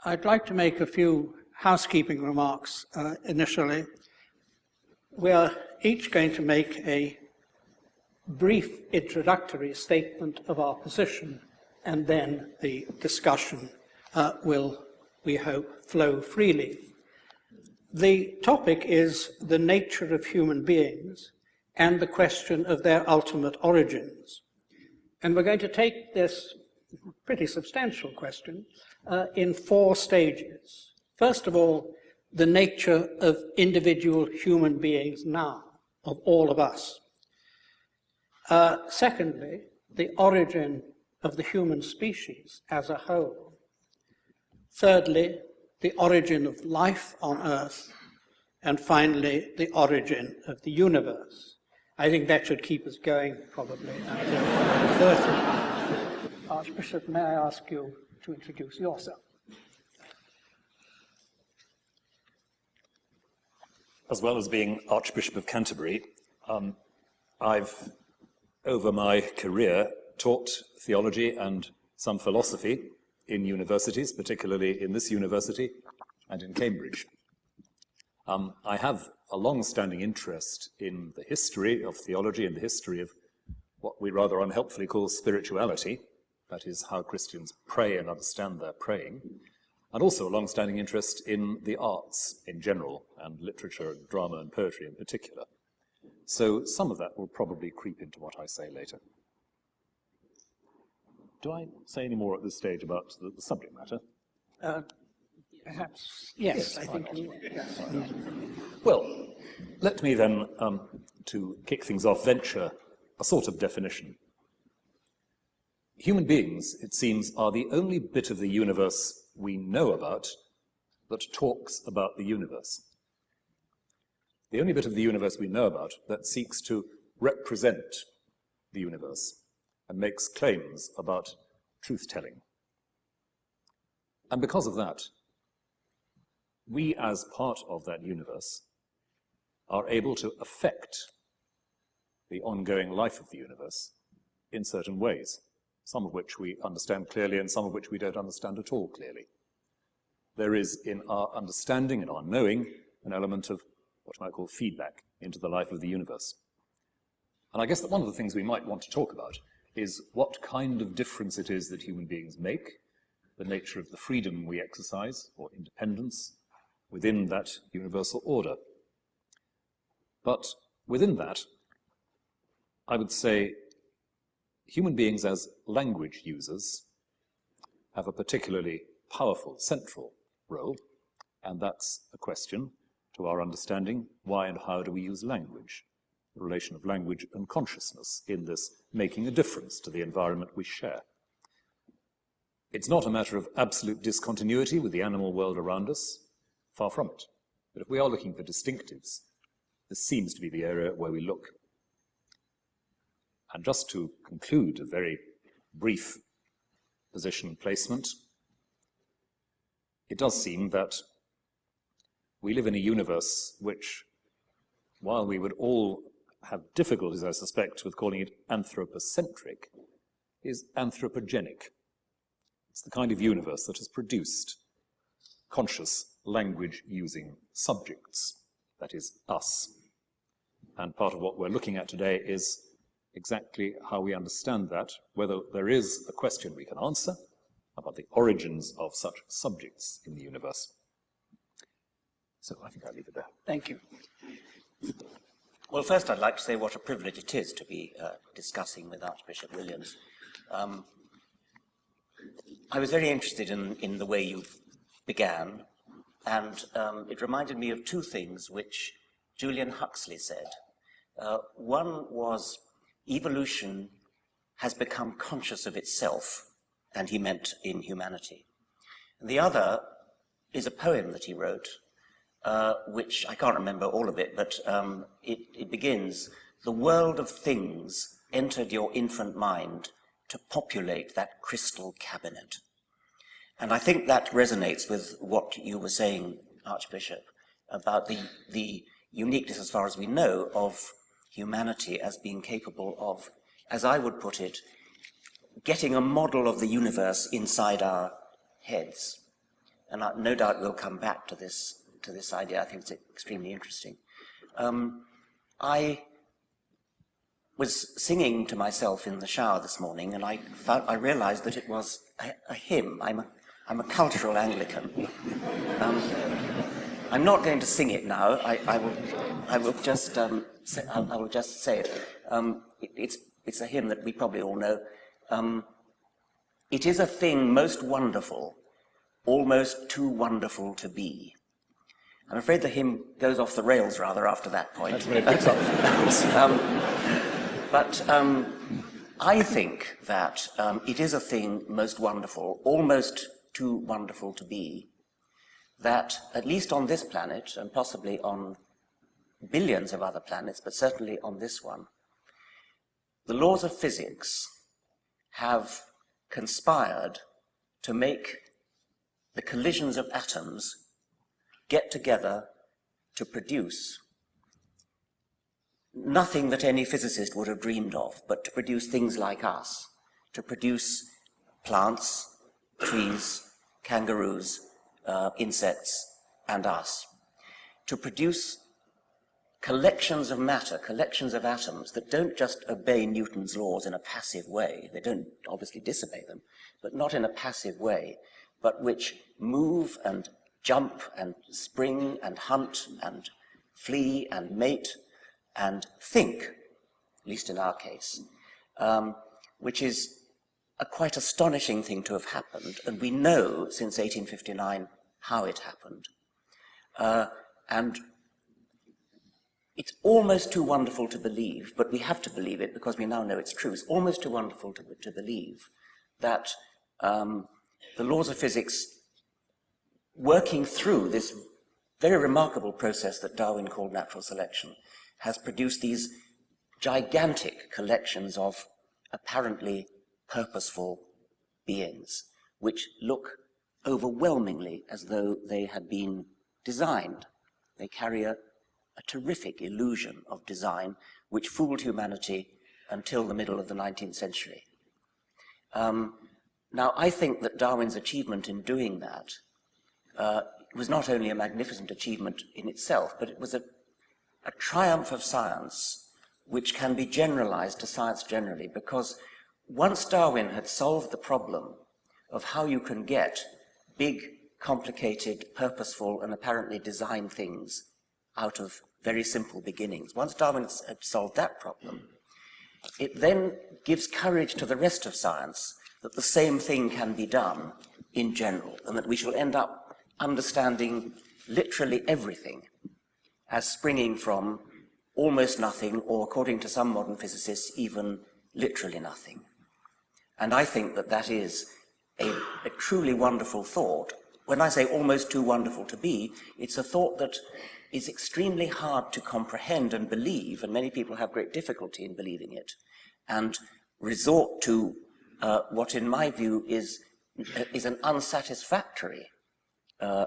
I'd like to make a few housekeeping remarks initially. We are each going to make a brief introductory statement of our position, and then the discussion will, we hope, flow freely. The topic is the nature of human beings and the question of their ultimate origins. And we're going to take this pretty substantial question in 4 stages. First of all, the nature of individual human beings now, of all of us. Secondly, the origin of the human species as a whole. Thirdly, the origin of life on Earth. And finally, the origin of the universe. I think that should keep us going probably until 30. Archbishop, may I ask you to introduce yourself? As well as being Archbishop of Canterbury, I've, over my career, taught theology and some philosophy in universities, particularly in this university and in Cambridge. I have a long-standing interest in the history of theology and the history of what we rather unhelpfully call spirituality, that is, how Christians pray and understand their praying, and also a long-standing interest in the arts in general, and literature and drama and poetry in particular. So some of that will probably creep into what I say later. Do I say any more at this stage about the subject matter? Perhaps, yes, I think. Yes. Well, let me then, to kick things off, venture a sort of definition. Human beings, it seems, are the only bit of the universe we know about that talks about the universe. The only bit of the universe we know about that seeks to represent the universe and makes claims about truth-telling. And because of that, we, as part of that universe, are able to affect the ongoing life of the universe in certain ways, some of which we understand clearly and some of which we don't understand at all clearly. There is, in our understanding and our knowing, an element of what you might call feedback into the life of the universe. And I guess that one of the things we might want to talk about is what kind of difference it is that human beings make, the nature of the freedom we exercise, or independence, within that universal order. But within that, I would say human beings as language users have a particularly powerful central role, and that's a question to our understanding, why and how do we use language? The relation of language and consciousness in this making a difference to the environment we share. It's not a matter of absolute discontinuity with the animal world around us, far from it. But if we are looking for distinctives, this seems to be the area where we look. And just to conclude a very brief position placement, it does seem that we live in a universe which, while we would all have difficulties, I suspect, with calling it anthropocentric, is anthropogenic. It's the kind of universe that has produced conscious language-using subjects, that is, us. And part of what we're looking at today is exactly how we understand that, whether there is a question we can answer about the origins of such subjects in the universe. So I think I'll leave it there. Thank you. Well, first I'd like to say what a privilege it is to be discussing with Archbishop Williams. I was very interested in the way you began, and it reminded me of 2 things which Julian Huxley said. One was evolution has become conscious of itself, and he meant in humanity. And the other is a poem that he wrote, which I can't remember all of it, but it begins, "The world of things entered your infant mind to populate that crystal cabinet." And I think that resonates with what you were saying, Archbishop, about the uniqueness, as far as we know, of humanity as being capable of, as I would put it, getting a model of the universe inside our heads. and no doubt we'll come back to this idea. I think it's extremely interesting. I was singing to myself in the shower this morning, and I realized that it was a hymn. I'm a cultural Anglican. I'm not going to sing it now. I will just say it. It's a hymn that we probably all know. It is a thing most wonderful, almost too wonderful to be. I'm afraid the hymn goes off the rails rather after that point. That's very good. But I think that it is a thing most wonderful, almost too wonderful to be, that at least on this planet, and possibly on billions of other planets, but certainly on this one, the laws of physics have conspired to make the collisions of atoms get together to produce nothing that any physicist would have dreamed of, but to produce things like us, to produce plants, trees, kangaroos, insects, and us, to produce collections of matter, collections of atoms that don't just obey Newton's laws in a passive way. They don't obviously disobey them, but not in a passive way, but which move and jump and spring and hunt and flee and mate and think, at least in our case, which is a quite astonishing thing to have happened, and we know since 1859 how it happened. And it's almost too wonderful to believe, but we have to believe it because we now know it's true. It's almost too wonderful to believe that the laws of physics, working through this very remarkable process that Darwin called natural selection, has produced these gigantic collections of apparently purposeful beings, which look overwhelmingly as though they had been designed. They carry a terrific illusion of design which fooled humanity until the middle of the 19th century. Now, I think that Darwin's achievement in doing that was not only a magnificent achievement in itself, but it was a triumph of science which can be generalized to science generally, because once Darwin had solved the problem of how you can get big, complicated, purposeful, and apparently designed things out of very simple beginnings, once Darwin had solved that problem, it then gives courage to the rest of science that the same thing can be done in general, and that we shall end up understanding literally everything as springing from almost nothing, or according to some modern physicists, even literally nothing. And I think that that is a truly wonderful thought. When I say almost too wonderful to be, it's a thought that is extremely hard to comprehend and believe, and many people have great difficulty in believing it, and resort to what in my view is an unsatisfactory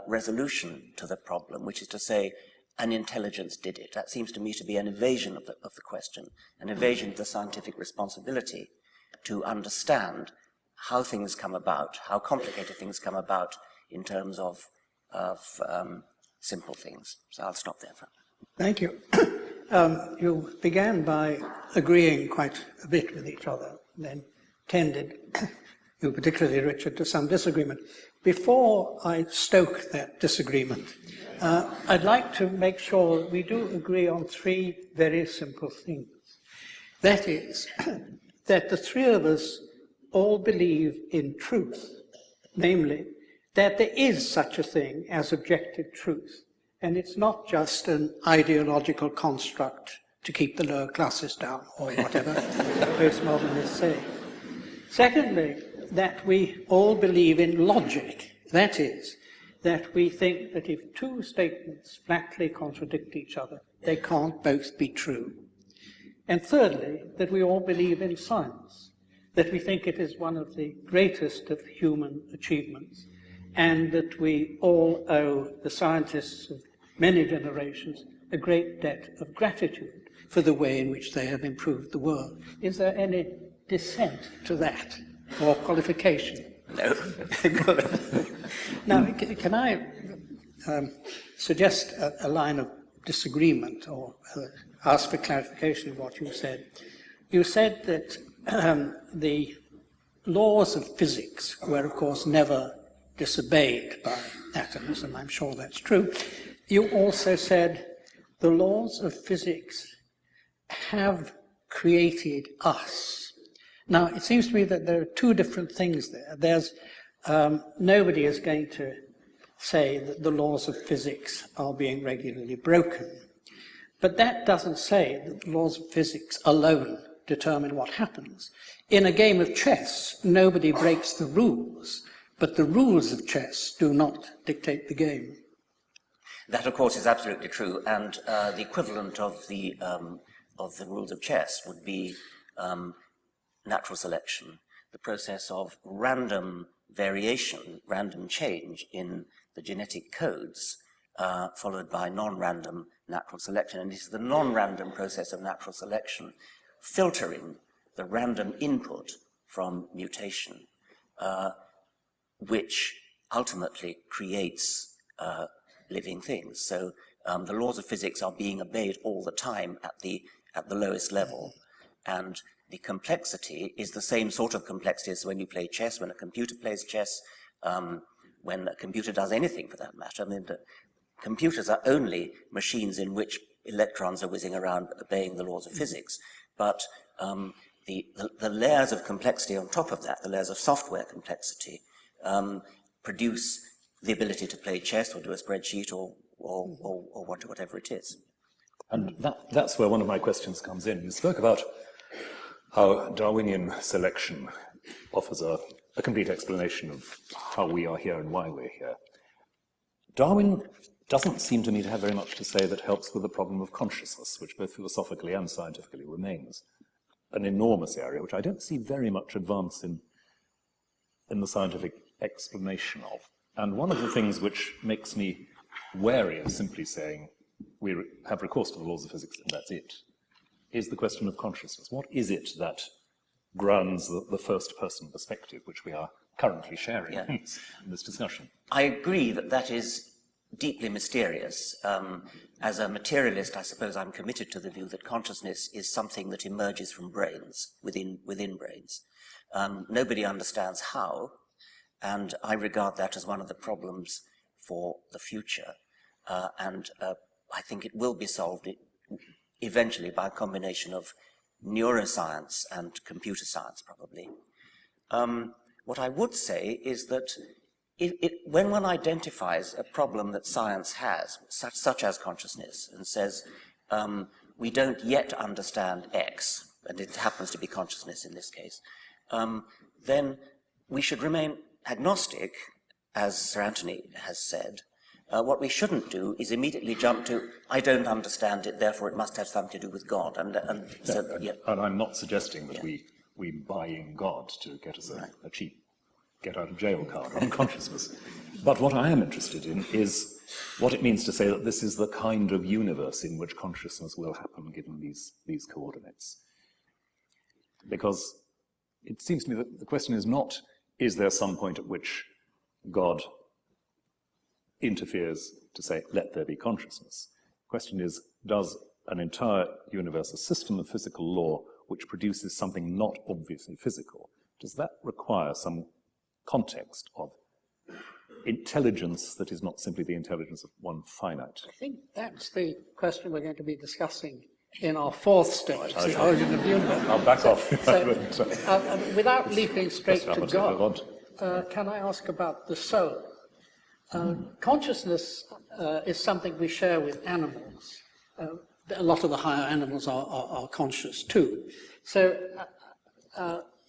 resolution to the problem, which is to say, an intelligence did it. That seems to me to be an evasion of the question, an evasion of the scientific responsibility to understand how things come about, how complicated things come about in terms of simple things. So I'll stop there. Thank you. You began by agreeing quite a bit with each other, then tended, you particularly, Richard, to some disagreement. Before I stoke that disagreement, I'd like to make sure we do agree on three very simple things. That is, that the three of us all believe in truth, namely, that there is such a thing as objective truth, and it's not just an ideological construct to keep the lower classes down, or whatever postmodernists say. Secondly, that we all believe in logic. That is, that we think that if two statements flatly contradict each other, they can't both be true. And thirdly, that we all believe in science, that we think it is one of the greatest of human achievements, and that we all owe the scientists of many generations a great debt of gratitude for the way in which they have improved the world. Is there any dissent to that, or qualification? No. Good. Now, can I suggest a line of disagreement or ask for clarification of what you said? You said that the laws of physics were, of course, never disobeyed by atoms, and I'm sure that's true. You also said the laws of physics have created us. Now, it seems to me that there are two different things there. There's nobody is going to say that the laws of physics are being regularly broken. But that doesn't say that the laws of physics alone determine what happens. In a game of chess, nobody breaks the rules, but the rules of chess do not dictate the game. That, of course, is absolutely true, and the equivalent of the rules of chess would be natural selection, the process of random variation, random change in the genetic codes, followed by non-random natural selection. And it is the non-random process of natural selection filtering the random input from mutation, which ultimately creates living things. So the laws of physics are being obeyed all the time at the lowest level, and the complexity is the same sort of complexity as when you play chess, when a computer plays chess, when a computer does anything for that matter. I mean, computers are only machines in which electrons are whizzing around obeying the laws of physics, but the layers of complexity on top of that, the layers of software complexity, produce the ability to play chess or do a spreadsheet or whatever it is. And that's where one of my questions comes in. You spoke about how Darwinian selection offers a complete explanation of how we are here and why we're here. Darwin doesn't seem to me to have very much to say that helps with the problem of consciousness, which both philosophically and scientifically remains an enormous area, which I don't see very much advance in the scientific explanation of. And one of the things which makes me wary of simply saying we have recourse to the laws of physics and that's it, is the question of consciousness. What is it that grounds the first-person perspective, which we are currently sharing in this discussion? I agree that that is deeply mysterious. As a materialist, I suppose I'm committed to the view that consciousness is something that emerges from brains, within brains. Nobody understands how, and I regard that as one of the problems for the future. And I think it will be solved eventually by a combination of neuroscience and computer science, probably. What I would say is that when one identifies a problem that science has, such as consciousness, and says, we don't yet understand X, and it happens to be consciousness in this case, then we should remain agnostic, as Sir Anthony has said. What we shouldn't do is immediately jump to, I don't understand it, therefore it must have something to do with God. And I'm not suggesting that we buy in God to get us a cheap get-out-of-jail card on consciousness. But what I am interested in is what it means to say that this is the kind of universe in which consciousness will happen given these coordinates. Because it seems to me that the question is not, is there some point at which God interferes to say, let there be consciousness? The question is, does an entire universe, a system of physical law which produces something not obviously physical, does that require some context of intelligence that is not simply the intelligence of one finite? I think that's the question we're going to be discussing in our fourth stage, the origin of the universe. I'll back off. Without leaping straight to God, can I ask about the soul? Consciousness is something we share with animals. A lot of the higher animals are conscious too. So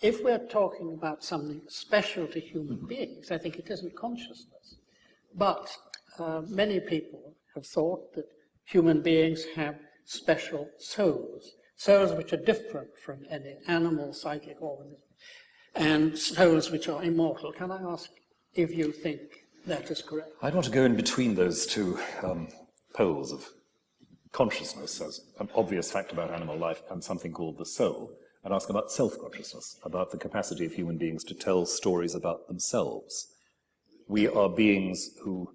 if we're talking about something special to human beings, I think it isn't consciousness. But many people have thought that human beings have special souls which are different from any animal psychic organism, and souls which are immortal. Can I ask if you think that is correct? I'd want to go in between those two poles of consciousness as an obvious fact about animal life and something called the soul, and ask about self-consciousness, about the capacity of human beings to tell stories about themselves. we are beings who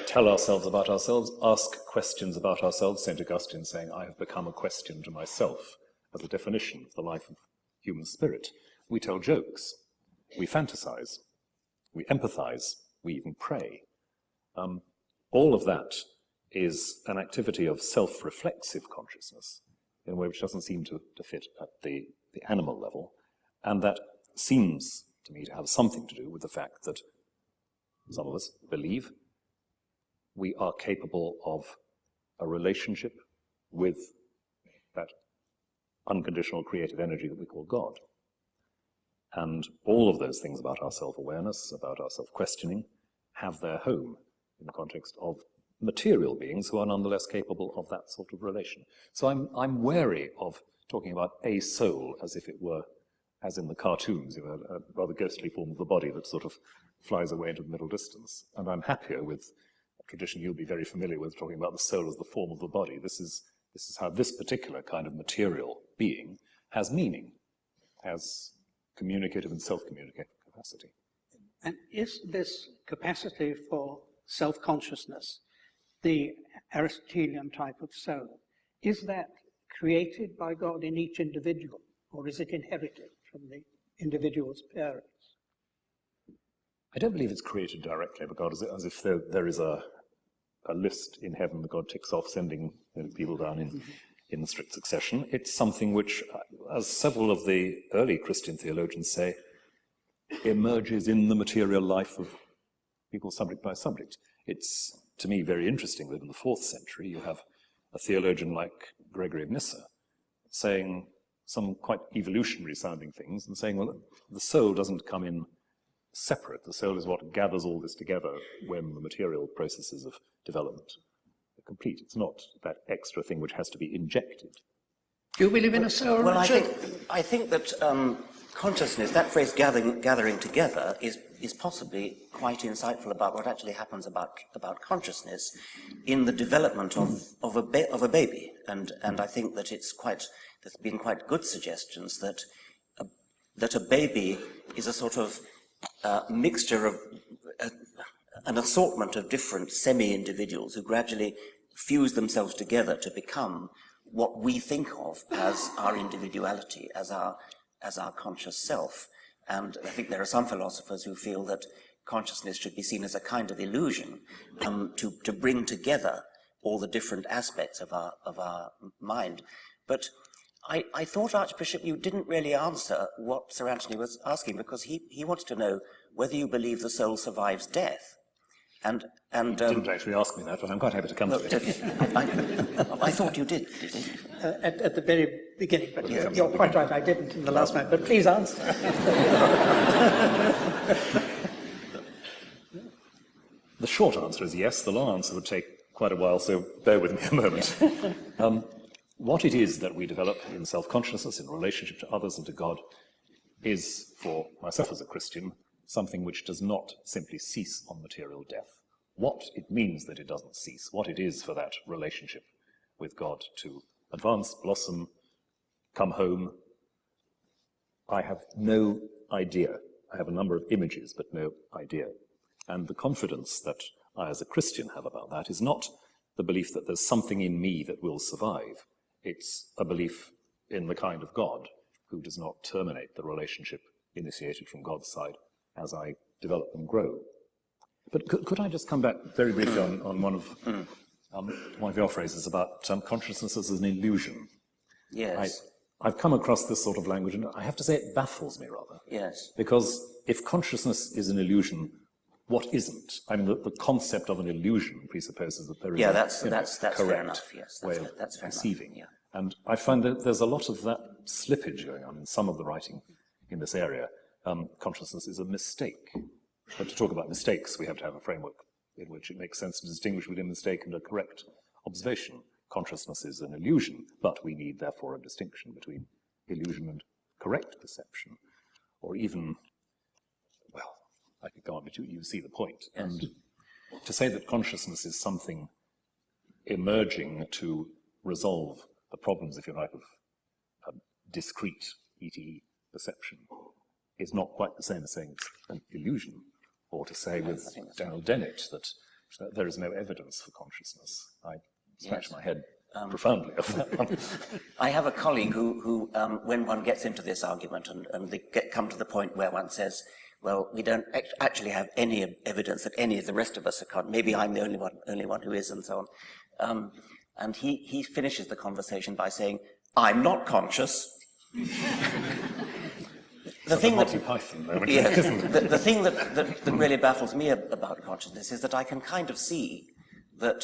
tell ourselves about ourselves, ask questions about ourselves. St. Augustine saying, I have become a question to myself, as a definition of the life of human spirit. We tell jokes, we fantasize, we empathize, we even pray. All of that is an activity of self-reflexive consciousness in a way which doesn't seem to fit at the animal level, and that seems to me to have something to do with the fact that some of us believe we are capable of a relationship with that unconditional creative energy that we call God. And all of those things about our self-awareness, about our self-questioning, have their home in the context of material beings who are nonetheless capable of that sort of relation. So I'm wary of talking about a soul as if it were, as in the cartoons, you know, a rather ghostly form of the body that sort of flies away into the middle distance. And I'm happier with a tradition you'll be very familiar with, talking about the soul as the form of the body. This is how this particular kind of material being has meaning, has communicative and self-communicative capacity. And is this capacity for self-consciousness, the Aristotelian type of soul, is that created by God in each individual, or is it inherited from the individual's parents? I don't believe it's created directly by God, as if there is a list in heaven that God ticks off, sending people down in strict succession. It's something which, as several of the early Christian theologians say, emerges in the material life of people subject by subject. It's, to me, very interesting that in the 4th century you have a theologian like Gregory of Nyssa saying some quite evolutionary sounding things and saying, well, the soul doesn't come in separate. The soul is what gathers all this together when the material processes of development are complete. It's not that extra thing which has to be injected. Do you believe in a soul? Well, I think that consciousness, that phrase gathering together, is possibly quite insightful about what actually happens about consciousness in the development of a baby. And I think that there's been quite good suggestions that a baby is a sort of mixture of an assortment of different semi-individuals who gradually fuse themselves together to become what we think of as our individuality, as our conscious self. And I think there are some philosophers who feel that consciousness should be seen as a kind of illusion to bring together all the different aspects of our mind. But I thought, Archbishop, you didn't really answer what Sir Anthony was asking, because he wanted to know whether you believe the soul survives death. And you didn't actually ask me that, but I'm quite happy to come to it. I thought you did you? At the very beginning, but you're quite right, I didn't in the last moment, but please answer. The short answer is yes. The long answer would take quite a while, so bear with me a moment. What it is that we develop in self-consciousness, in relationship to others and to God, is, for myself as a Christian, something which does not simply cease on material death. What it means that it doesn't cease, what it is for that relationship with God to advance, blossom, come home, I have no idea. I have a number of images, but no idea. And the confidence that I as a Christian have about that is not the belief that there's something in me that will survive. It's a belief in the kind of God who does not terminate the relationship initiated from God's side as I develop and grow. But could I just come back very briefly on one of your phrases about consciousness as an illusion? Yes. I've come across this sort of language, and I have to say it baffles me rather. Yes. Because if consciousness is an illusion, what isn't? I mean, the concept of an illusion presupposes that there is that's fair enough. Yes, way of that's fair perceiving. enough. Yeah. And I find that there's a lot of that slippage going on in some of the writing in this area. Consciousness is a mistake. But to talk about mistakes, we have to have a framework in which it makes sense to distinguish between a mistake and a correct observation. Consciousness is an illusion, but we need, therefore, a distinction between illusion and correct perception. Or even, well, I could go on, but you see the point. Yes. And to say that consciousness is something emerging to resolve the problems, if you like, of discrete ETE perception is not quite the same as saying it's an illusion. or to say with Daniel Dennett that there is no evidence for consciousness. I scratch my head profoundly of that one. I have a colleague who when one gets into this argument and they come to the point where one says, well, we don't actually have any evidence that any of the rest of us are conscious. Maybe I'm the only one who is, and so on. And he finishes the conversation by saying, I'm not conscious. The thing that really baffles me about consciousness is that I can kind of see that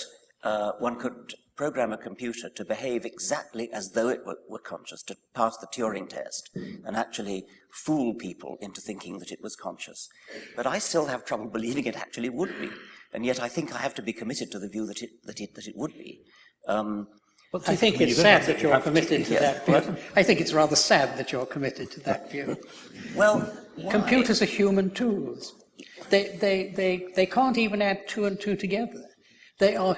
one could program a computer to behave exactly as though it were conscious, to pass the Turing test, and actually fool people into thinking that it was conscious. But I still have trouble believing it actually would be, and yet I think I have to be committed to the view that it would be. I think it's sad that you're committed to that view. I think it's rather sad that you're committed to that view. Well, computers are human tools. They can't even add 2 and 2 together. They are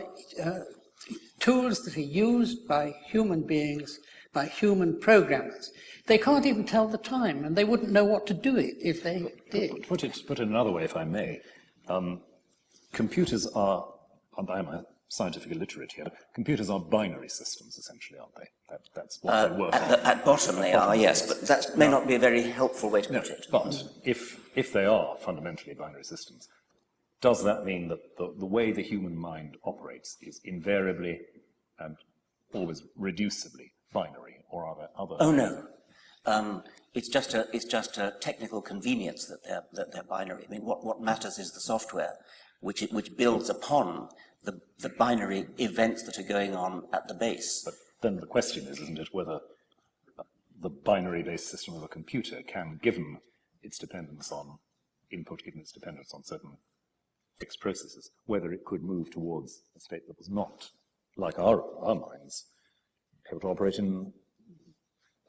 tools that are used by human beings, by human programmers. They can't even tell the time, and they wouldn't know what to do if they did. Put it another way, if I may. Computers are, I'm scientific illiterate here, computers are binary systems, essentially, aren't they? That's what they work on. At bottom they are, yes, but that may not be a very helpful way to put it. But if they are fundamentally binary systems, does that mean that the way the human mind operates is invariably and always reducibly binary, or are there other? Oh no, it's just a technical convenience that they're binary. I mean, what matters is the software, which builds upon the binary events that are going on at the base. But then the question is, isn't it, whether the binary-based system of a computer can, given its dependence on input, given its dependence on certain fixed processes, whether it could move towards a state that was not, like our minds, able to operate in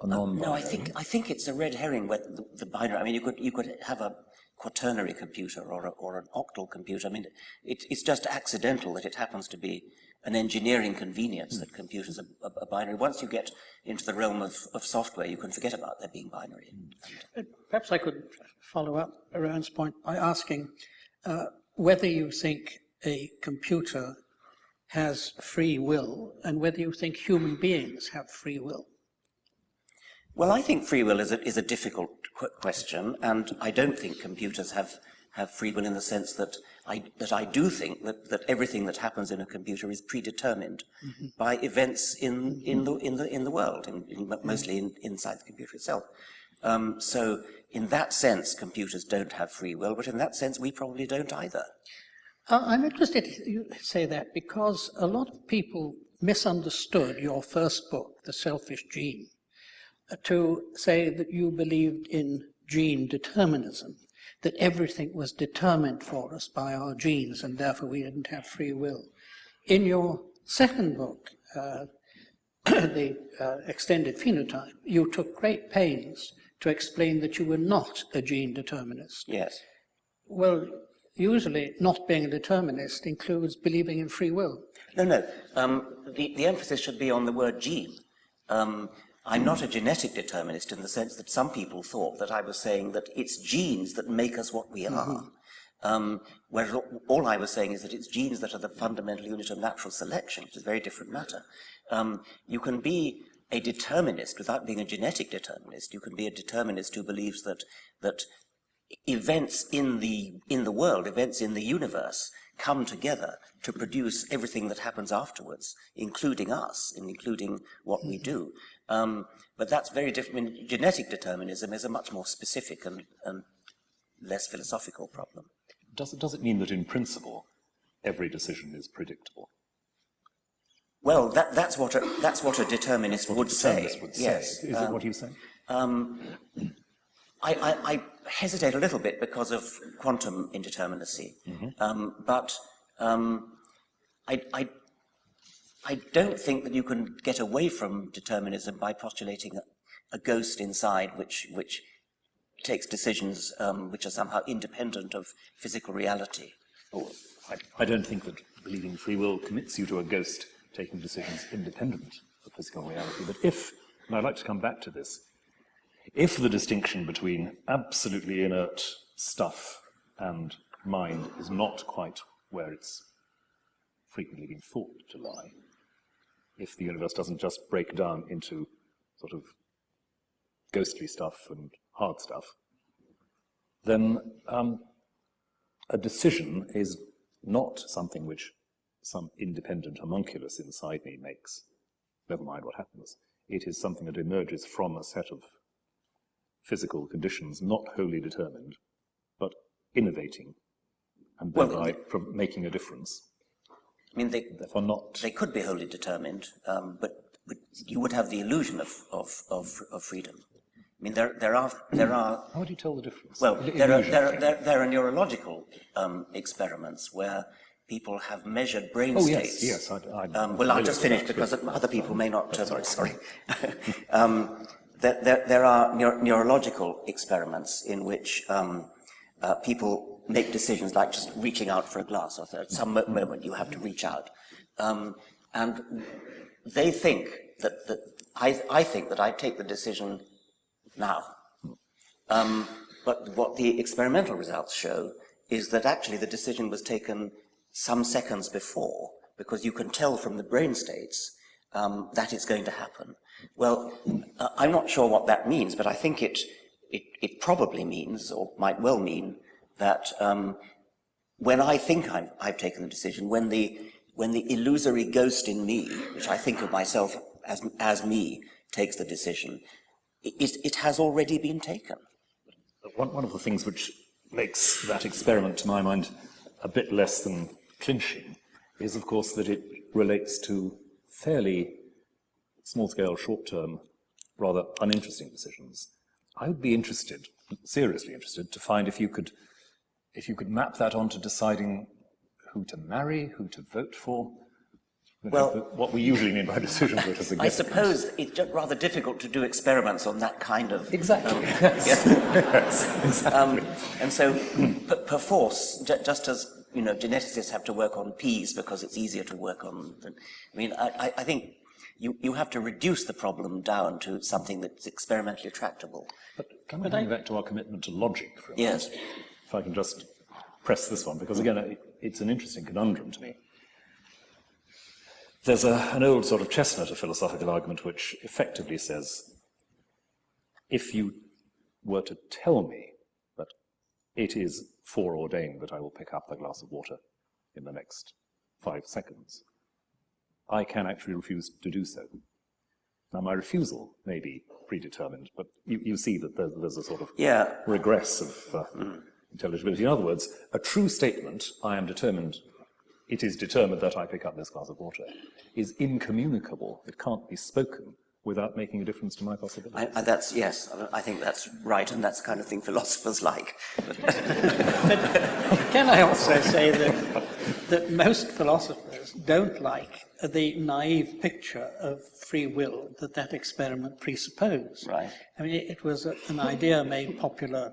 a non-binary. No, I think it's a red herring with the binary. I mean, you could have a quaternary computer or an octal computer. I mean, it's just accidental that it happens to be an engineering convenience that computers are binary. Once you get into the realm of software, you can forget about there being binary. Perhaps I could follow up Rowan's point by asking whether you think a computer has free will and whether you think human beings have free will. Well, I think free will is a difficult question, and I don't think computers have free will in the sense that I do think that everything that happens in a computer is predetermined by events in the world, mostly inside the computer itself. So in that sense, computers don't have free will, but in that sense, we probably don't either. I'm interested you say that because a lot of people misunderstood your first book, The Selfish Gene, to say that you believed in gene determinism, that everything was determined for us by our genes and therefore we didn't have free will. In your second book, The Extended Phenotype, you took great pains to explain that you were not a gene determinist. Yes. Well, usually not being a determinist includes believing in free will. No. The emphasis should be on the word gene. I'm not a genetic determinist in the sense that some people thought that I was saying that it's genes that make us what we are. Whereas all I was saying is that it's genes that are the fundamental unit of natural selection, which is a very different matter. You can be a determinist without being a genetic determinist. You can be a determinist who believes that events in the world, events in the universe, come together to produce everything that happens afterwards, including us, and including what we do. But that's very different. I mean, genetic determinism is a much more specific and less philosophical problem. Does it mean that in principle every decision is predictable? Well, that's what a determinist would say. Yes. Is it what you say? I hesitate a little bit because of quantum indeterminacy, but I don't think that you can get away from determinism by postulating a ghost inside which takes decisions which are somehow independent of physical reality. Oh, I don't think that believing free will commits you to a ghost taking decisions independent of physical reality. But and I'd like to come back to this, if the distinction between absolutely inert stuff and mind is not quite where it's frequently been thought to lie, if the universe doesn't just break down into sort of ghostly stuff and hard stuff, then a decision is not something which some independent homunculus inside me makes, never mind what happens. It is something that emerges from a set of physical conditions not wholly determined, but innovating, and thereby making a difference. I mean, they could be wholly determined, but you would have the illusion of freedom. I mean, there are. How would you tell the difference? Well, there are neurological experiments where people have measured brain states. Yes. Well, I'll just finish because other people may not. Sorry. There are neurological experiments in which people make decisions like just reaching out for a glass, or at some moment you have to reach out, and they think that I think that I take the decision now, but what the experimental results show is that actually the decision was taken some seconds before, because you can tell from the brain states that it's going to happen. Well, I'm not sure what that means, but I think it probably means, or might well mean, that when I think I've taken the decision, when the illusory ghost in me, which I think of myself as me, takes the decision, it has already been taken. One of the things which makes that experiment, to my mind, a bit less than clinching is, of course, that it relates to fairly small-scale, short-term, rather uninteresting decisions. I would be interested, seriously interested, to find if you could map that onto deciding who to marry, who to vote for. Well, what we usually mean by decisions, which is I suppose it's just rather difficult to do experiments on that kind of... Exactly. Yes, exactly. And so, perforce, just as geneticists have to work on peas because it's easier to work on... I mean, I think you have to reduce the problem down to something that's experimentally tractable. But can we bring back to our commitment to logic for a moment? Yes. If I can just press this one, because again, it's an interesting conundrum to me. There's an old sort of chestnut of philosophical argument which effectively says, if you were to tell me that it is foreordained that I will pick up a glass of water in the next 5 seconds, I can actually refuse to do so. Now, my refusal may be predetermined, but you see that there's a sort of regress of intelligibility. In other words, a true statement, I am determined, it is determined that I pick up this glass of water, is incommunicable. It can't be spoken without making a difference to my possibilities. I think that's right, and that's the kind of thing philosophers like. But can I also say that most philosophers don't like the naive picture of free will that experiment presupposed. Right. I mean, it was an idea made popular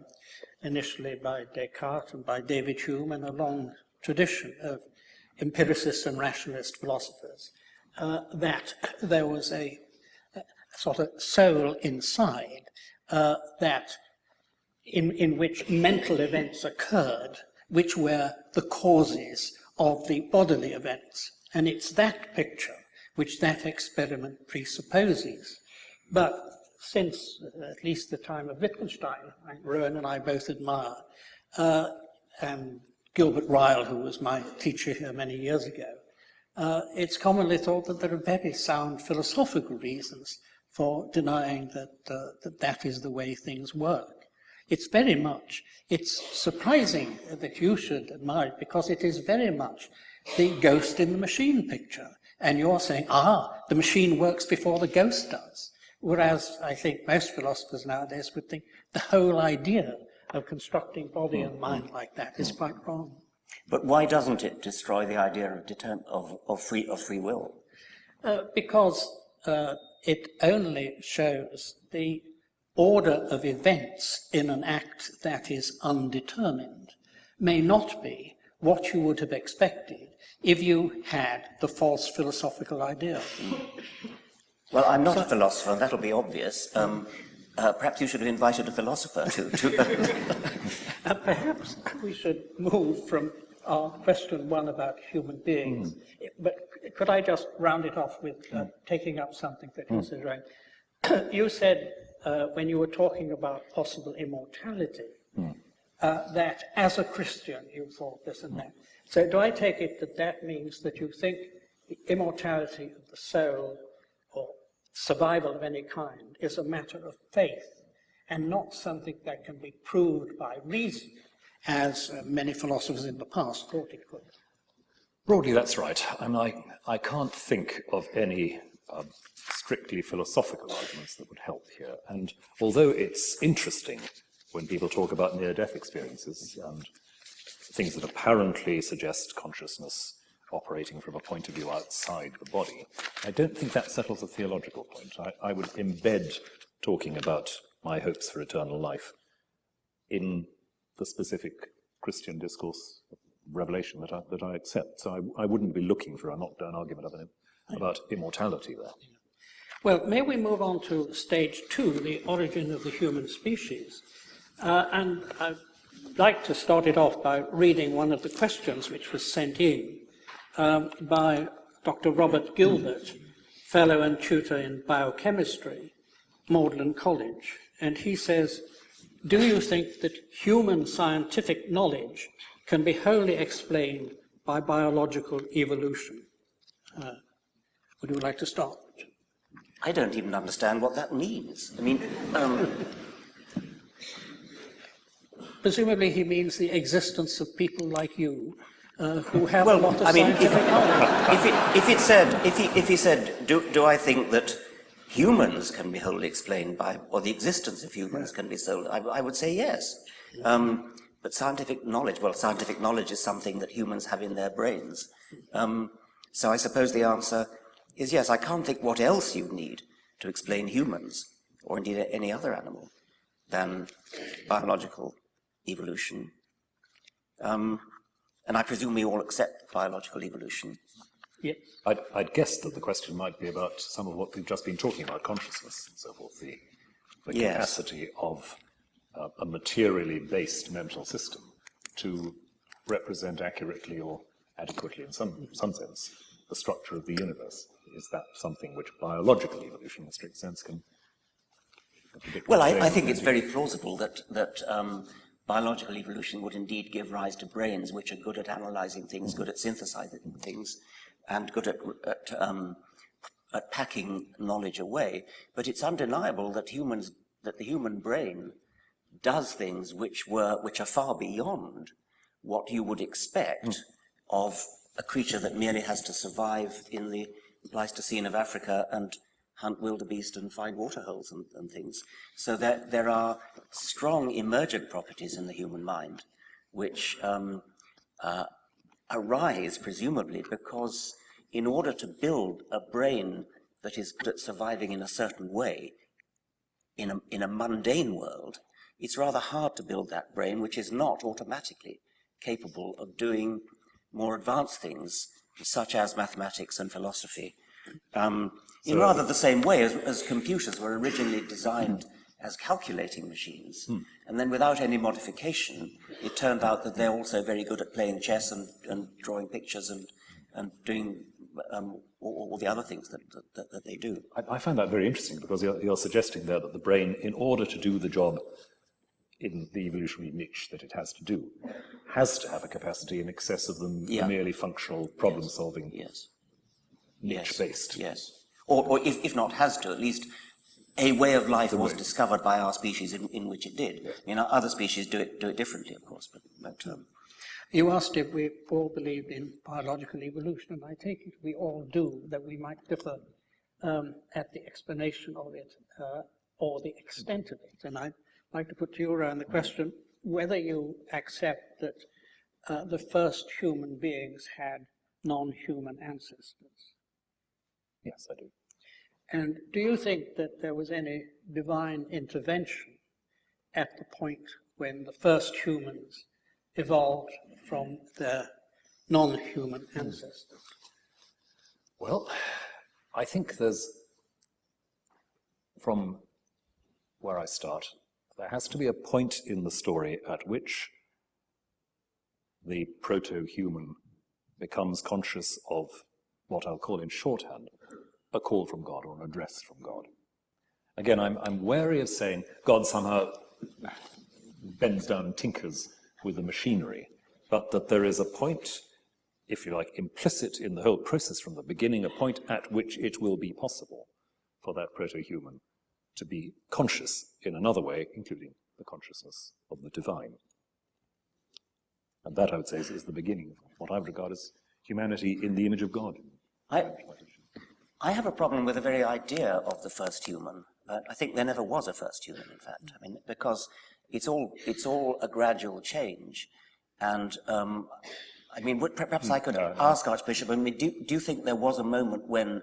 initially by Descartes and by David Hume, and a long tradition of empiricist and rationalist philosophers, that there was a sort of soul inside that in which mental events occurred, which were the causes of the bodily events. And it's that picture which that experiment presupposes. But since at least the time of Wittgenstein, Rowan and I both admire, and Gilbert Ryle, who was my teacher here many years ago, it's commonly thought that there are very sound philosophical reasons for denying that is the way things work. It's surprising that you should admire it, because it is very much the ghost in the machine picture. And you're saying, the machine works before the ghost does. Whereas I think most philosophers nowadays would think the whole idea of constructing body and mind like that is quite wrong. But why doesn't it destroy the idea of free will? Because it only shows the order of events in an act that is undetermined may not be what you would have expected if you had the false philosophical idea. Well, I'm not a philosopher, and that'll be obvious. Perhaps you should have invited a philosopher to Perhaps we should move from our question one about human beings. But could I just round it off with taking up something that you said, right? You said, when you were talking about possible immortality, that as a Christian you thought this and that. So do I take it that that means that you think the immortality of the soul or survival of any kind is a matter of faith and not something that can be proved by reason, as many philosophers in the past thought it could? Broadly, that's right. And I can't think of any strictly philosophical arguments that would help here. And although it's interesting when people talk about near-death experiences and things that apparently suggest consciousness operating from a point of view outside the body, I don't think that settles a theological point. I would embed talking about my hopes for eternal life in the specific Christian discourse revelation that I accept. So I wouldn't be looking for a knockdown argument about immortality there. Well, may we move on to stage 2, the origin of the human species? And I'd like to start it off by reading one of the questions which was sent in by Dr. Robert Gilbert, fellow and tutor in biochemistry, Magdalen College. And he says, do you think that human scientific knowledge can be wholly explained by biological evolution? Would you like to start? I don't even understand what that means. I mean, presumably he means the existence of people like you who have a lot of scientific knowledge. If he said, do I think that humans can be wholly explained by, or the existence of humans can be so, I would say yes. But scientific knowledge is something that humans have in their brains. So I suppose the answer is yes. I can't think what else you'd need to explain humans, or indeed any other animal, than biological evolution. And I presume we all accept biological evolution. Yes. I'd guess that the question might be about some of what we've just been talking about, consciousness and so forth, the capacity of a materially based mental system to represent accurately or adequately, in some sense, the structure of the universe. Is that something which biological evolution, in a strict sense, can predict? Well, I think it's very plausible that biological evolution would indeed give rise to brains which are good at analyzing things, good at synthesizing things, and good at packing knowledge away. But it's undeniable that the human brain does things which are far beyond what you would expect of a creature that merely has to survive in the Pleistocene of Africa and hunt wildebeest and find waterholes and things. So there are strong emergent properties in the human mind which arise, presumably, because in order to build a brain that is good at surviving in a certain way in a mundane world, it's rather hard to build that brain which is not automatically capable of doing more advanced things, such as mathematics and philosophy, in rather the same way as computers were originally designed as calculating machines. And then without any modification, it turned out that they're also very good at playing chess and drawing pictures and doing all the other things that they do. I find that very interesting, because you're suggesting there that the brain, in order to do the job in the evolutionary niche that it has to do, has to have a capacity in excess of the merely functional problem-solving niche-based. Yes. Or if not has to, at least a way of life was discovered by our species in which it did. You know, other species do it differently, of course. But you asked if we all believed in biological evolution, and I take it we all do, that we might differ at the explanation of it or the extent of it. And I'd like to put to you, Rowan, the question whether you accept that the first human beings had non-human ancestors. Yes, I do. And do you think that there was any divine intervention at the point when the first humans evolved from their non-human ancestors? Well, I think there's, from where I start. There has to be a point in the story at which the proto-human becomes conscious of what I'll call in shorthand a call from God or an address from God. Again, I'm wary of saying God somehow bends down and tinkers with the machinery, but that there is a point, if you like, implicit in the whole process from the beginning, a point at which it will be possible for that proto-human to be conscious in another way, including the consciousness of the divine. And that, I would say, is the beginning of what I would regard as humanity in the image of God. I have a problem with the very idea of the first human. I think there never was a first human, in fact. I mean, because it's all a gradual change. And, I mean, perhaps I could ask Archbishop, I mean, do you think there was a moment when,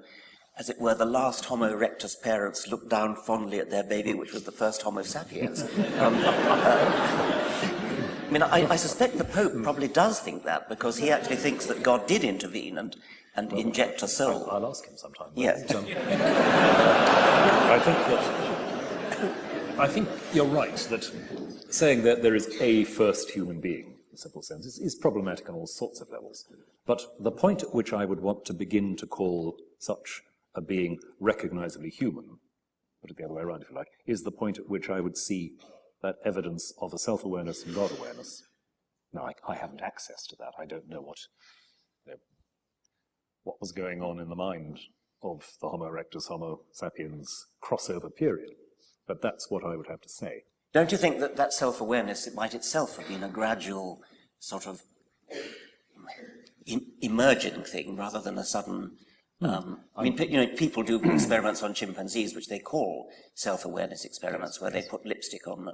as it were, the last Homo erectus parents looked down fondly at their baby, which was the first Homo sapiens? I mean, I suspect the Pope probably does think that, because he actually thinks that God did intervene and inject a soul. I'll ask him sometime. Yes. I think you're right that saying that there is a first human being, in a simple sense, is problematic on all sorts of levels. But the point at which I would want to begin to call such a being recognizably human, put it the other way around if you like, is the point at which I would see that evidence of a self-awareness and God-awareness. Now, I haven't access to that. I don't know what was going on in the mind of the Homo erectus, Homo sapiens crossover period. But that's what I would have to say. Don't you think that that self-awareness, it might itself have been a gradual sort of emerging thing rather than a sudden... I mean, people do experiments on chimpanzees, which they call self-awareness experiments, where they put lipstick on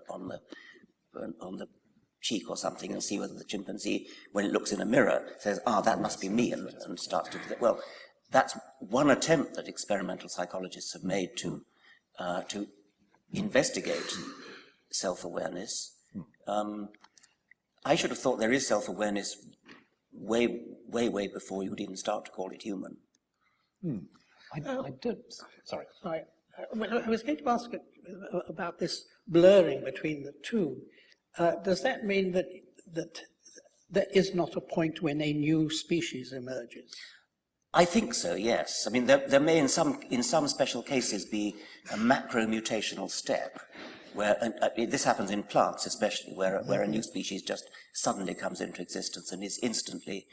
the cheek or something and see whether the chimpanzee, when it looks in a mirror, says, that must be me, and starts to do that. Well, that's one attempt that experimental psychologists have made to investigate self-awareness. I should have thought there is self-awareness way before you would even start to call it human. I was going to ask about this blurring between the two. Does that mean that there is not a point when a new species emerges? I think so, yes. I mean, there may in some special cases be a macro-mutational step, where this happens in plants especially, where a new species just suddenly comes into existence and is instantly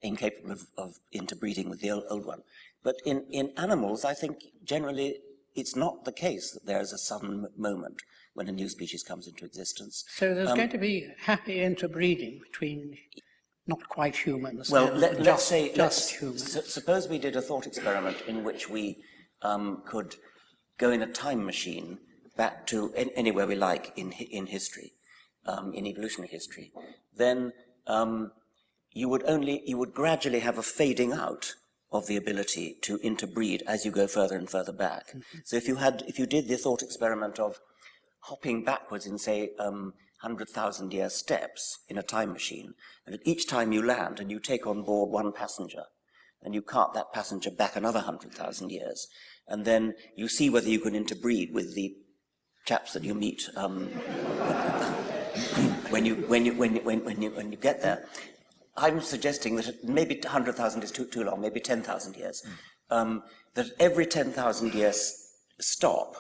incapable of interbreeding with the old one. But in animals, I think generally it's not the case that there's a sudden moment when a new species comes into existence. So there's going to be happy interbreeding between not quite humans. Well, let's humans. Suppose we did a thought experiment in which we could go in a time machine back to anywhere we like in history, in evolutionary history. Then you would gradually have a fading out of the ability to interbreed as you go further and further back. Mm-hmm. So if you did the thought experiment of hopping backwards in, say, 100,000-year steps in a time machine, and at each time you land and you take on board one passenger, and you cart that passenger back another 100,000 years, and then you see whether you can interbreed with the chaps that you meet when you get there. I'm suggesting that maybe 100,000 is too long, maybe 10,000 years. That every 10,000 years stop,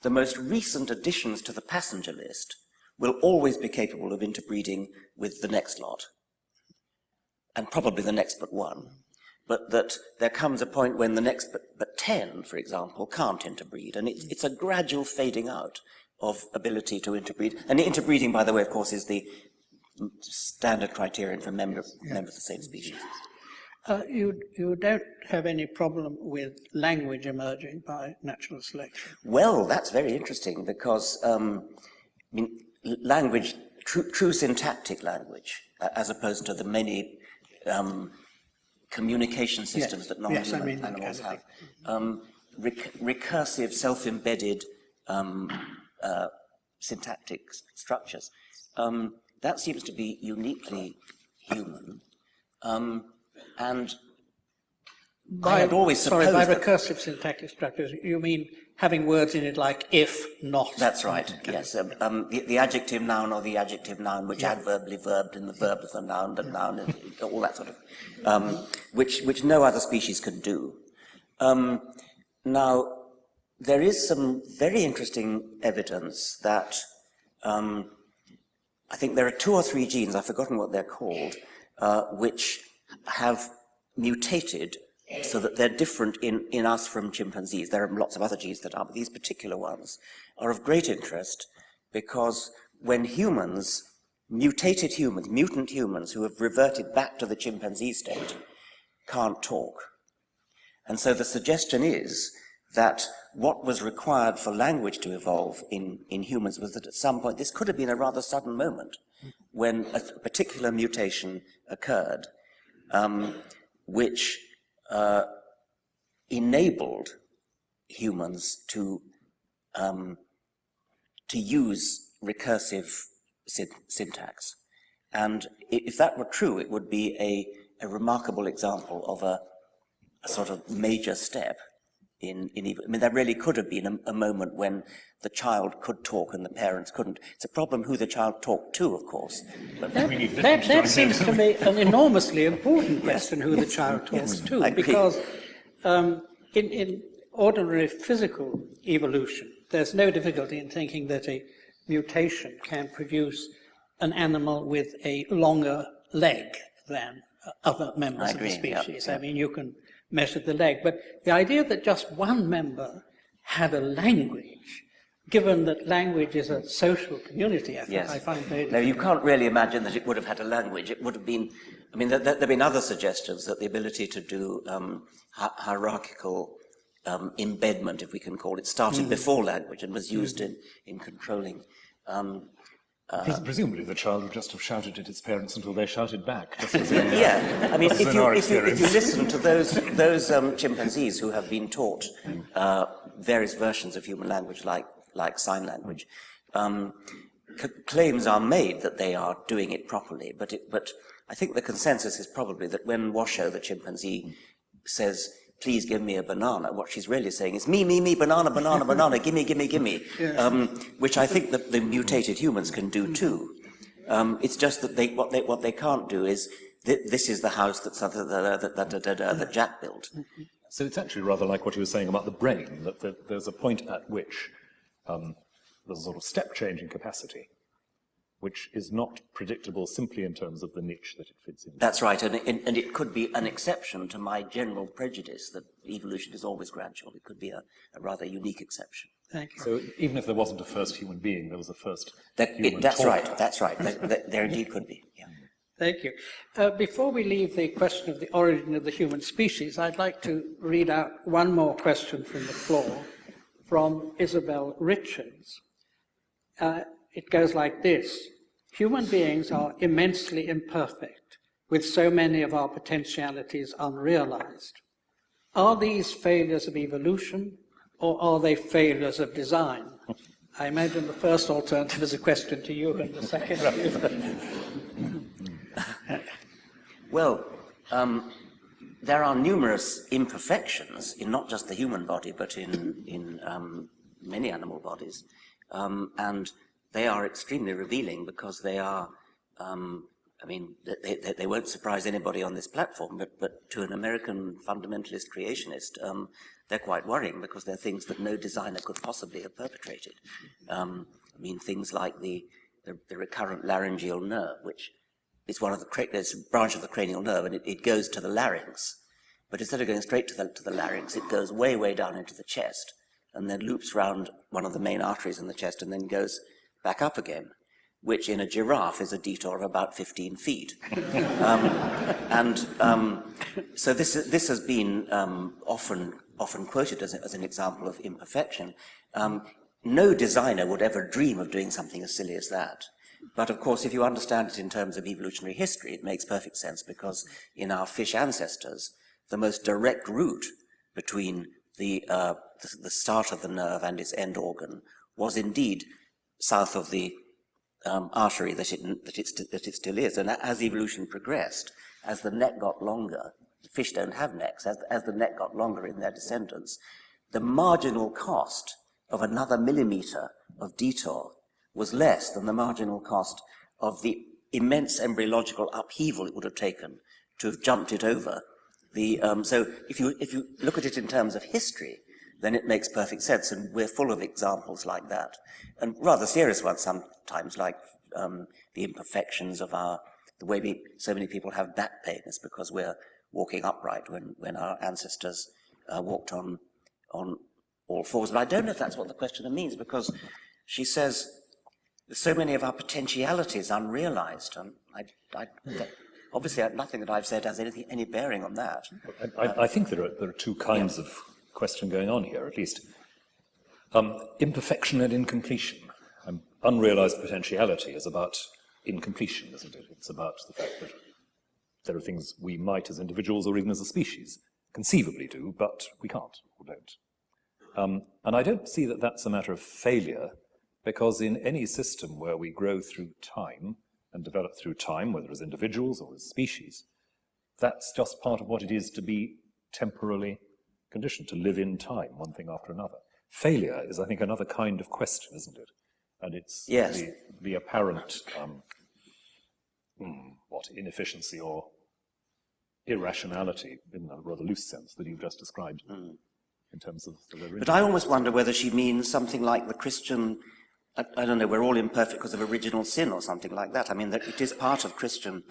the most recent additions to the passenger list will always be capable of interbreeding with the next lot, and probably the next but one. But that there comes a point when the next but 10, for example, can't interbreed, and it's a gradual fading out of ability to interbreed. And interbreeding, by the way, of course, is the standard criterion for members of the same species. You don't have any problem with language emerging by natural selection? Well, that's very interesting because language, true syntactic language, as opposed to the many communication systems that non-human animals have, recursive, self-embedded syntactic structures. That seems to be uniquely human. And I had always supposed by that... recursive syntactic structures, you mean having words in it like if, not? That's right, yes. The adjective noun or the adjective noun, which adverbly verbed in the verb of the noun, all that sort of, which no other species can do. Now, there is some very interesting evidence that I think there are 2 or 3 genes, I've forgotten what they're called, which have mutated so that they're different in us from chimpanzees. There are lots of other genes that are, but these particular ones are of great interest because when mutant humans who have reverted back to the chimpanzee state, can't talk. And so the suggestion is that what was required for language to evolve in humans was that at some point, this could have been a rather sudden moment when a particular mutation occurred, which enabled humans to use recursive syntax. And if that were true, it would be a remarkable example of a sort of major step in I mean, there really could have been a moment when the child could talk and the parents couldn't. It's a problem who the child talked to, of course. But that seems to me an enormously important question, who the child talks to, because in ordinary physical evolution, there's no difficulty in thinking that a mutation can produce an animal with a longer leg than other members of the species. I mean, you can measure the leg, but the idea that just one member had a language, given that language is a social community effort, I find very difficult. No, you can't really imagine that it would have had a language. It would have been, I mean, there have been other suggestions that the ability to do hierarchical embedment, if we can call it, started before language and was used in controlling. Presumably the child would just have shouted at its parents until they shouted back. I mean, if you listen to those chimpanzees who have been taught various versions of human language, like sign language, claims are made that they are doing it properly. But I think the consensus is probably that when Washoe, the chimpanzee, says, "Please give me a banana," what she's really saying is, me, banana, banana, banana, gimme, gimme, gimme, which I think that the mutated humans can do too. It's just that what they can't do is, this is the house that Jack built. So it's actually rather like what you were saying about the brain, that there's a point at which there's a sort of step change in capacity, which is not predictable simply in terms of the niche that it fits in. That's right, and it could be an exception to my general prejudice that evolution is always gradual. It could be a rather unique exception. Thank you. So even if there wasn't a first human being, there was a first human That's talker. right, that's right. There indeed could be, yeah. Thank you. Before we leave the question of the origin of the human species, I'd like to read out one more question from the floor from Isabel Richards. It goes like this: human beings are immensely imperfect, with so many of our potentialities unrealized. Are these failures of evolution, or are they failures of design? I imagine the first alternative is a question to you, and the second to you. Well, there are numerous imperfections in not just the human body, but in many animal bodies, and they are extremely revealing because they are, I mean, they won't surprise anybody on this platform, but to an American fundamentalist creationist, they're quite worrying because they're things that no designer could possibly have perpetrated. I mean, things like the recurrent laryngeal nerve, which is there's a branch of the cranial nerve, and it goes to the larynx. But instead of going straight to the larynx, it goes way, way down into the chest, and then loops round one of the main arteries in the chest, and then goes back up again, which in a giraffe is a detour of about 15 feet. So this has been often quoted as an example of imperfection. No designer would ever dream of doing something as silly as that. But of course, if you understand it in terms of evolutionary history, it makes perfect sense, because in our fish ancestors, the most direct route between the start of the nerve and its end organ was indeed south of the artery that it still is. And as evolution progressed, as the neck got longer, fish don't have necks, as the neck got longer in their descendants, the marginal cost of another millimetre of detour was less than the marginal cost of the immense embryological upheaval it would have taken to have jumped it over. So if you look at it in terms of history, then it makes perfect sense, and we're full of examples like that, and rather serious ones sometimes, like the imperfections of the way so many people have back pain is because we're walking upright when our ancestors walked on all fours. But I don't know if that's what the questioner means, because she says so many of our potentialities unrealized, and obviously nothing that I've said has any bearing on that. I think there are two kinds of question going on here, at least. Imperfection and incompletion. Unrealized potentiality is about incompletion, isn't it? It's about the fact that there are things we might, as individuals or even as a species, conceivably do, but we can't or don't. And I don't see that that's a matter of failure, because in any system where we grow through time and develop through time, whether as individuals or as species, that's just part of what it is to be temporally conditioned, to live in time, one thing after another. Failure is, I think, another kind of question, isn't it? And it's the apparent inefficiency or irrationality, in a rather loose sense, that you've just described in terms of the religion. But I almost wonder whether she means something like the Christian, I don't know, we're all imperfect because of original sin or something like that. I mean, that it is part of Christian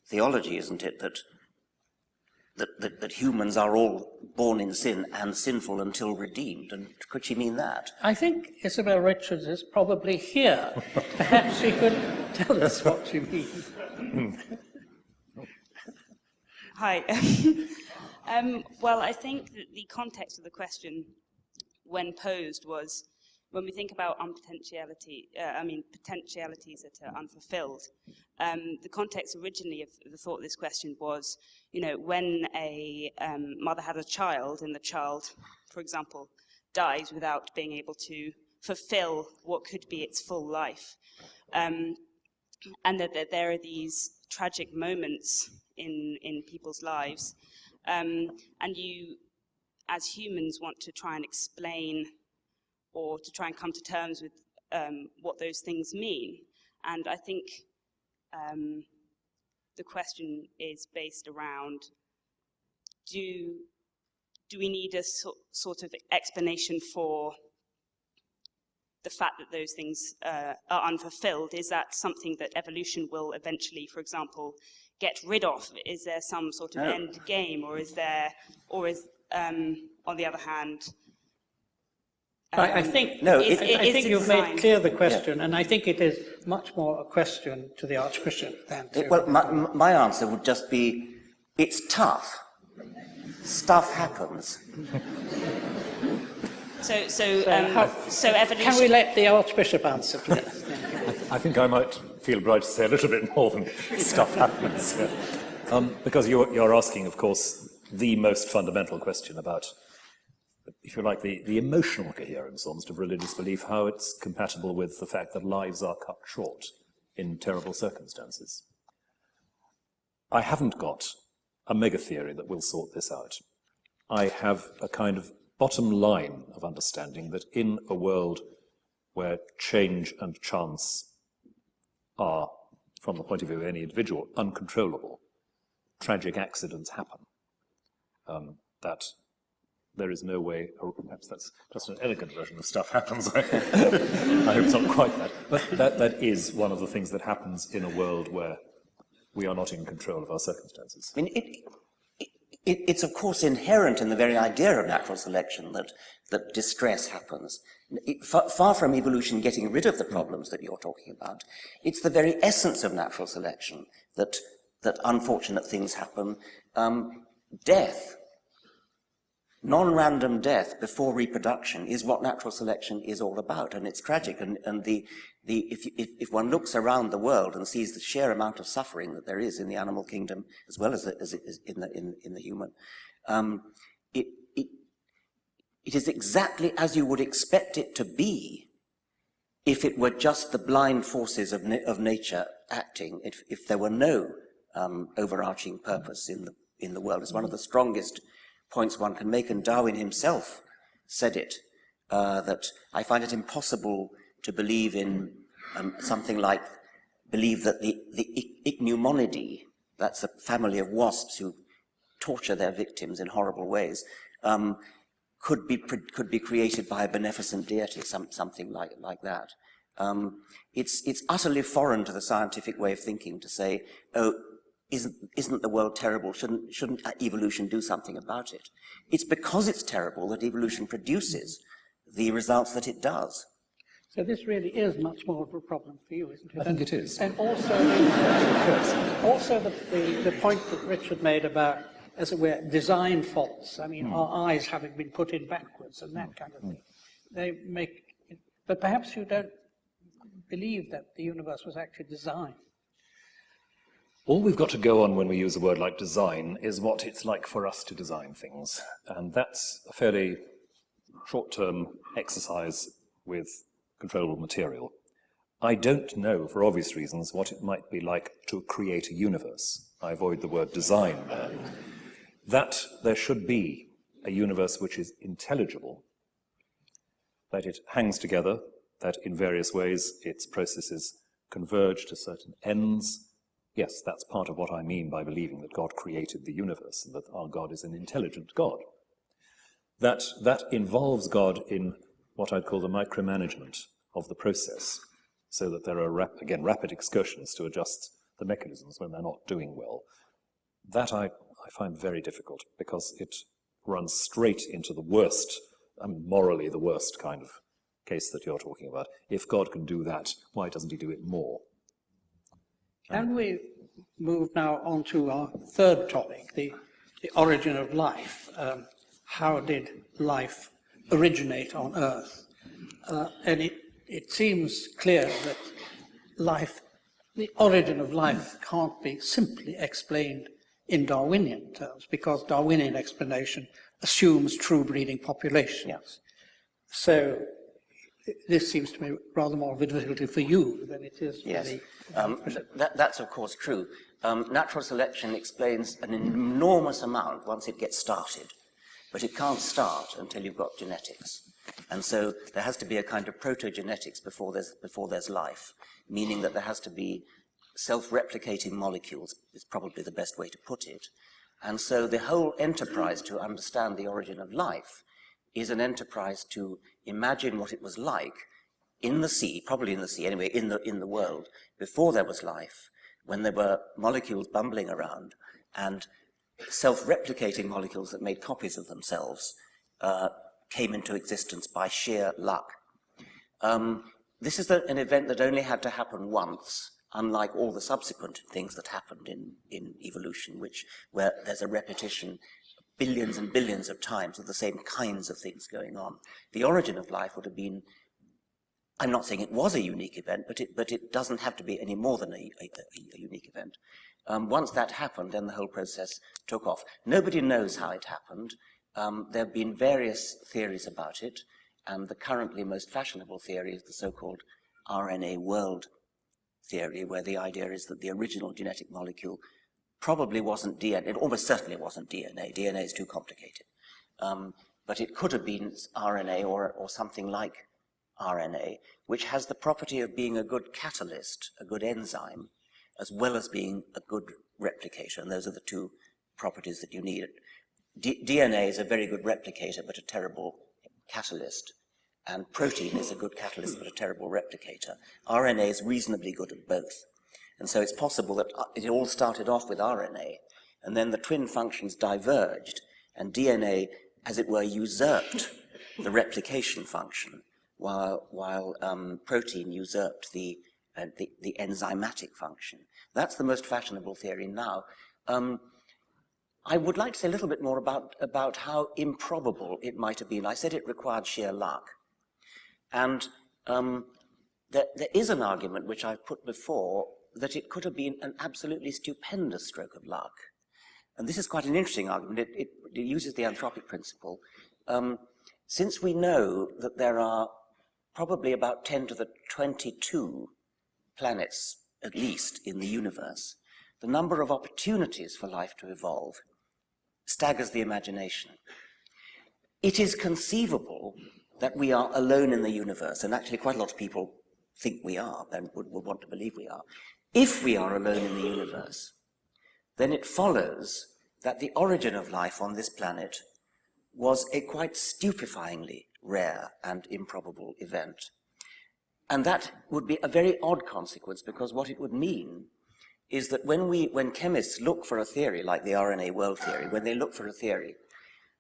theology, isn't it, that humans are all born in sin and sinful until redeemed. And could she mean that? I think Isabel Richards is probably here. Perhaps she could tell us what she means. Hi. Well, I think that the context of the question, when posed, was when we think about potentialities that are unfulfilled. The context originally of the thought of this question was, when a mother has a child and the child, for example, dies without being able to fulfill what could be its full life, and that there are these tragic moments in people's lives, and you, as humans, want to try and explain or to try and come to terms with what those things mean. And I think the question is based around, do we need a sort of explanation for the fact that those things are unfulfilled? Is that something that evolution will eventually, for example, get rid of? Is there some sort of end game, or is on the other hand, I think you've made clear the question, and I think it is much more a question to the Archbishop than to... Well, my answer would just be, it's tough. Stuff happens. So evolution... Can we let the Archbishop answer, please? I think I might feel obliged to say a little bit more than stuff happens. Because you're asking, of course, the most fundamental question about, if you like, the emotional coherence almost of religious belief, how it's compatible with the fact that lives are cut short in terrible circumstances. I haven't got a mega-theory that will sort this out. I have a kind of bottom line of understanding that in a world where change and chance are, from the point of view of any individual, uncontrollable, tragic accidents happen. That there is no way, or perhaps that's just an elegant version of stuff happens. I hope it's not quite that. But that is one of the things that happens in a world where we are not in control of our circumstances. I mean, it's of course inherent in the very idea of natural selection that distress happens. Far from evolution getting rid of the problems that you're talking about, it's the very essence of natural selection that unfortunate things happen. Death, non-random death before reproduction, is what natural selection is all about, and it's tragic. And if one looks around the world and sees the sheer amount of suffering that there is in the animal kingdom as well as in the human, it is exactly as you would expect it to be if it were just the blind forces of nature acting. If there were no overarching purpose in in the world. It's one of the strongest points one can make, and Darwin himself said it, that I find it impossible to believe in believe that the Ichneumonidae, that's a family of wasps who torture their victims in horrible ways, could be created by a beneficent deity, something like that. It's utterly foreign to the scientific way of thinking to say, oh, isn't the world terrible? Shouldn't evolution do something about it? It's because it's terrible that evolution produces the results that it does. So this really is much more of a problem for you, isn't it? I think it is. And also, also the point that Richard made about, as it were, design faults. I mean, our eyes having been put in backwards and that kind of thing. They make, but perhaps you don't believe that the universe was actually designed. All we've got to go on when we use a word like design is what it's like for us to design things. And that's a fairly short-term exercise with controllable material. I don't know, for obvious reasons, what it might be like to create a universe. I avoid the word design there. That there should be a universe which is intelligible, that it hangs together, that in various ways its processes converge to certain ends. Yes, that's part of what I mean by believing that God created the universe and that our God is an intelligent God. That involves God in what I'd call the micromanagement of the process, so that there are, rapid excursions to adjust the mechanisms when they're not doing well. That I find very difficult, because it runs straight into the worst, morally the worst kind of case that you're talking about. If God can do that, why doesn't he do it more? Can we move now on to our third topic, the origin of life? How did life originate on Earth? And it seems clear that the origin of life can't be simply explained in Darwinian terms, because Darwinian explanation assumes true breeding populations. Yes. So this seems to be rather more of a difficulty for you than it is for Yes. the... That's of course true. Natural selection explains an enormous amount once it gets started, but it can't start until you've got genetics. And so there has to be a kind of protogenetics before there's life, meaning that there has to be self-replicating molecules, is probably the best way to put it. And so the whole enterprise to understand the origin of life is an enterprise to imagine what it was like in the sea, probably in the sea anyway, in the world, before there was life, when there were molecules bumbling around and self-replicating molecules that made copies of themselves came into existence by sheer luck. This is an event that only had to happen once, unlike all the subsequent things that happened in evolution, where there's a repetition billions and billions of times of the same kinds of things going on. The origin of life would have been, I'm not saying it was a unique event, but it doesn't have to be any more than a unique event. Once that happened, then the whole process took off. Nobody knows how it happened. There have been various theories about it, and the currently most fashionable theory is the so-called RNA world theory, where the idea is that the original genetic molecule probably wasn't DNA. It almost certainly wasn't DNA. DNA is too complicated. But it could have been RNA or something like RNA, which has the property of being a good catalyst, a good enzyme, as well as being a good replicator. And those are the two properties that you need. DNA is a very good replicator, but a terrible catalyst. And protein is a good catalyst, but a terrible replicator. RNA is reasonably good at both. And so it's possible that it all started off with RNA, and then the twin functions diverged, and DNA, as it were, usurped the replication function, while protein usurped the enzymatic function. That's the most fashionable theory now. I would like to say a little bit more about how improbable it might have been. I said it required sheer luck. And there is an argument which I've put before that it could have been an absolutely stupendous stroke of luck. And this is quite an interesting argument. It uses the anthropic principle. Since we know that there are probably about 10 to the 22 planets, at least, in the universe, the number of opportunities for life to evolve staggers the imagination. It is conceivable that we are alone in the universe, and actually quite a lot of people think we are, and would want to believe we are. If we are alone in the universe, then it follows that the origin of life on this planet was a quite stupefyingly rare and improbable event. And that would be a very odd consequence, because what it would mean is that when chemists look for a theory like the RNA world theory, when they look for a theory,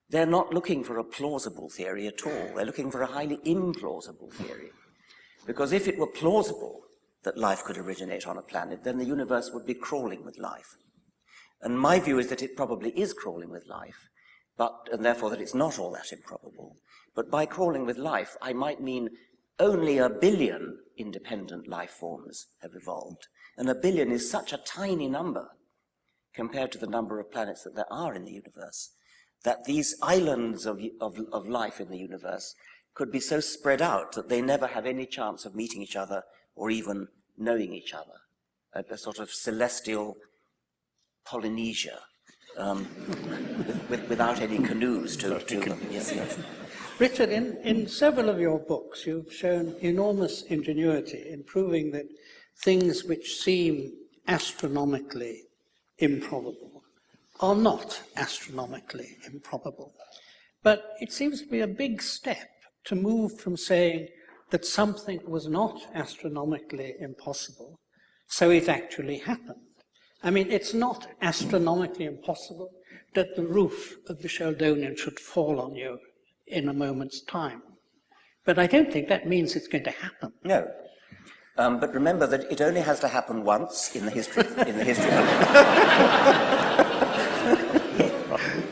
they're not looking for a plausible theory at all. They're looking for a highly implausible theory. Because if it were plausible that life could originate on a planet, then the universe would be crawling with life. And my view is that it probably is crawling with life, and therefore that it's not all that improbable. But by crawling with life, I might mean only 1 billion independent life forms have evolved. And 1 billion is such a tiny number compared to the number of planets that there are in the universe, that these islands of life in the universe could be so spread out that they never have any chance of meeting each other or even knowing each other. A sort of celestial Polynesia, without any canoes to yes. Richard, in several of your books, you've shown enormous ingenuity in proving that things which seem astronomically improbable are not astronomically improbable. But it seems to be a big step to move from saying that something was not astronomically impossible, so it actually happened. I mean, it's not astronomically impossible that the roof of the Sheldonian should fall on you in a moment's time. But I don't think that means it's going to happen. No. But remember that it only has to happen once in the history of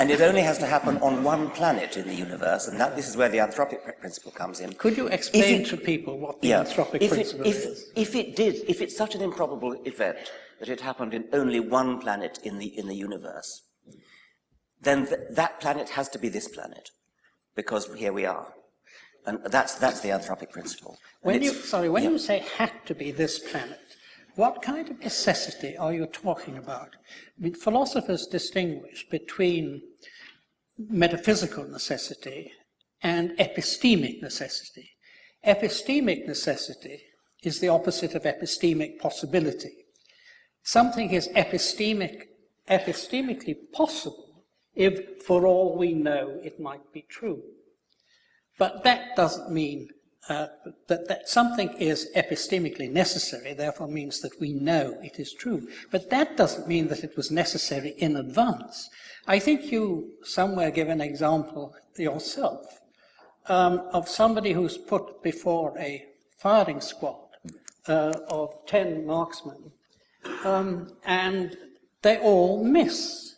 and it only has to happen on one planet in the universe, and this is where the anthropic principle comes in. Could you explain to people what the anthropic principle is? If it's such an improbable event that it happened in only one planet in the universe, then that planet has to be this planet, because here we are. And that's the anthropic principle. When you say had to be this planet, what kind of necessity are you talking about? I mean, philosophers distinguish between metaphysical necessity and epistemic necessity. Epistemic necessity is the opposite of epistemic possibility. Something is epistemically possible if, for all we know, it might be true. But that doesn't mean that something is epistemically necessary, therefore means that we know it is true. But that doesn't mean that it was necessary in advance. I think you somewhere give an example yourself of somebody who's put before a firing squad of 10 marksmen, and they all miss.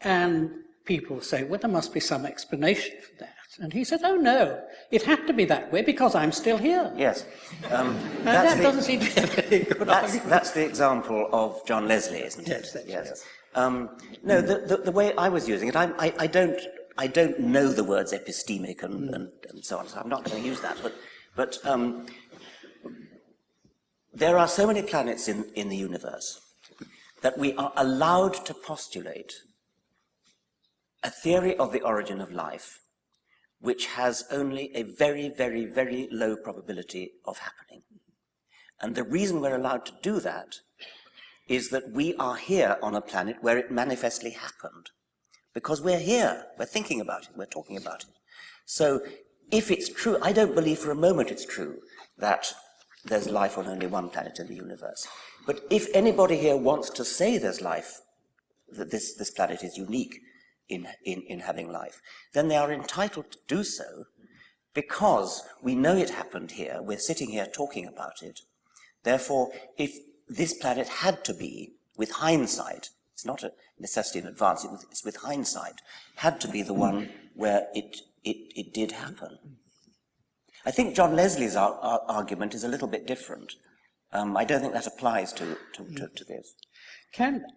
And people say, well, there must be some explanation for that. And he said, oh no, it had to be that way because I'm still here. Yes. That doesn't seem to be a very good argument. That's the example of John Leslie, isn't it? Yes. No, the way I was using it, I don't know the words epistemic and so on, so I'm not going to use that. But there are so many planets in the universe that we are allowed to postulate a theory of the origin of life which has only a very, very, very low probability of happening. And the reason we're allowed to do that is that we are here on a planet where it manifestly happened. Because we're here, we're thinking about it, we're talking about it. So if it's true, I don't believe for a moment it's true that there's life on only one planet in the universe. But if anybody here wants to say there's life, that this planet is unique in having life, then they are entitled to do so because we know it happened here, we're sitting here talking about it. Therefore, if this planet had to be, with hindsight, it's not a necessity in advance, it's with hindsight, had to be the one where it did happen. I think John Leslie's argument is a little bit different. I don't think that applies to this.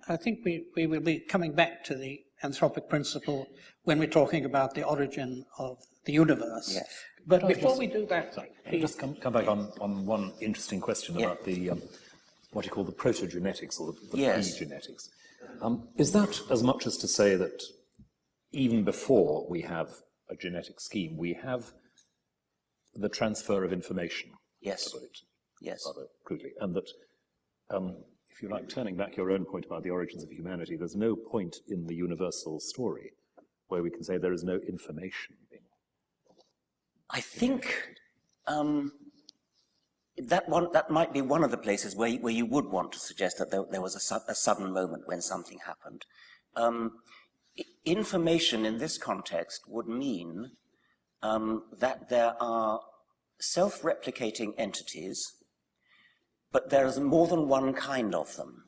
I think we will be coming back to the anthropic principle when we're talking about the origin of the universe. Yes. But before we do that... Sorry, just come back on one interesting question about the, what you call the protogenetics or the yes. pre-genetics. Is that as much as to say that even before we have a genetic scheme, we have the transfer of information. Yes. To put it Yes. rather crudely. And that, if you like, turning back your own point about the origins of humanity, there's no point in the universal story where we can say there is no information. I think that might be one of the places where you would want to suggest that there was a sudden moment when something happened. Information in this context would mean that there are self-replicating entities, but there is more than one kind of them.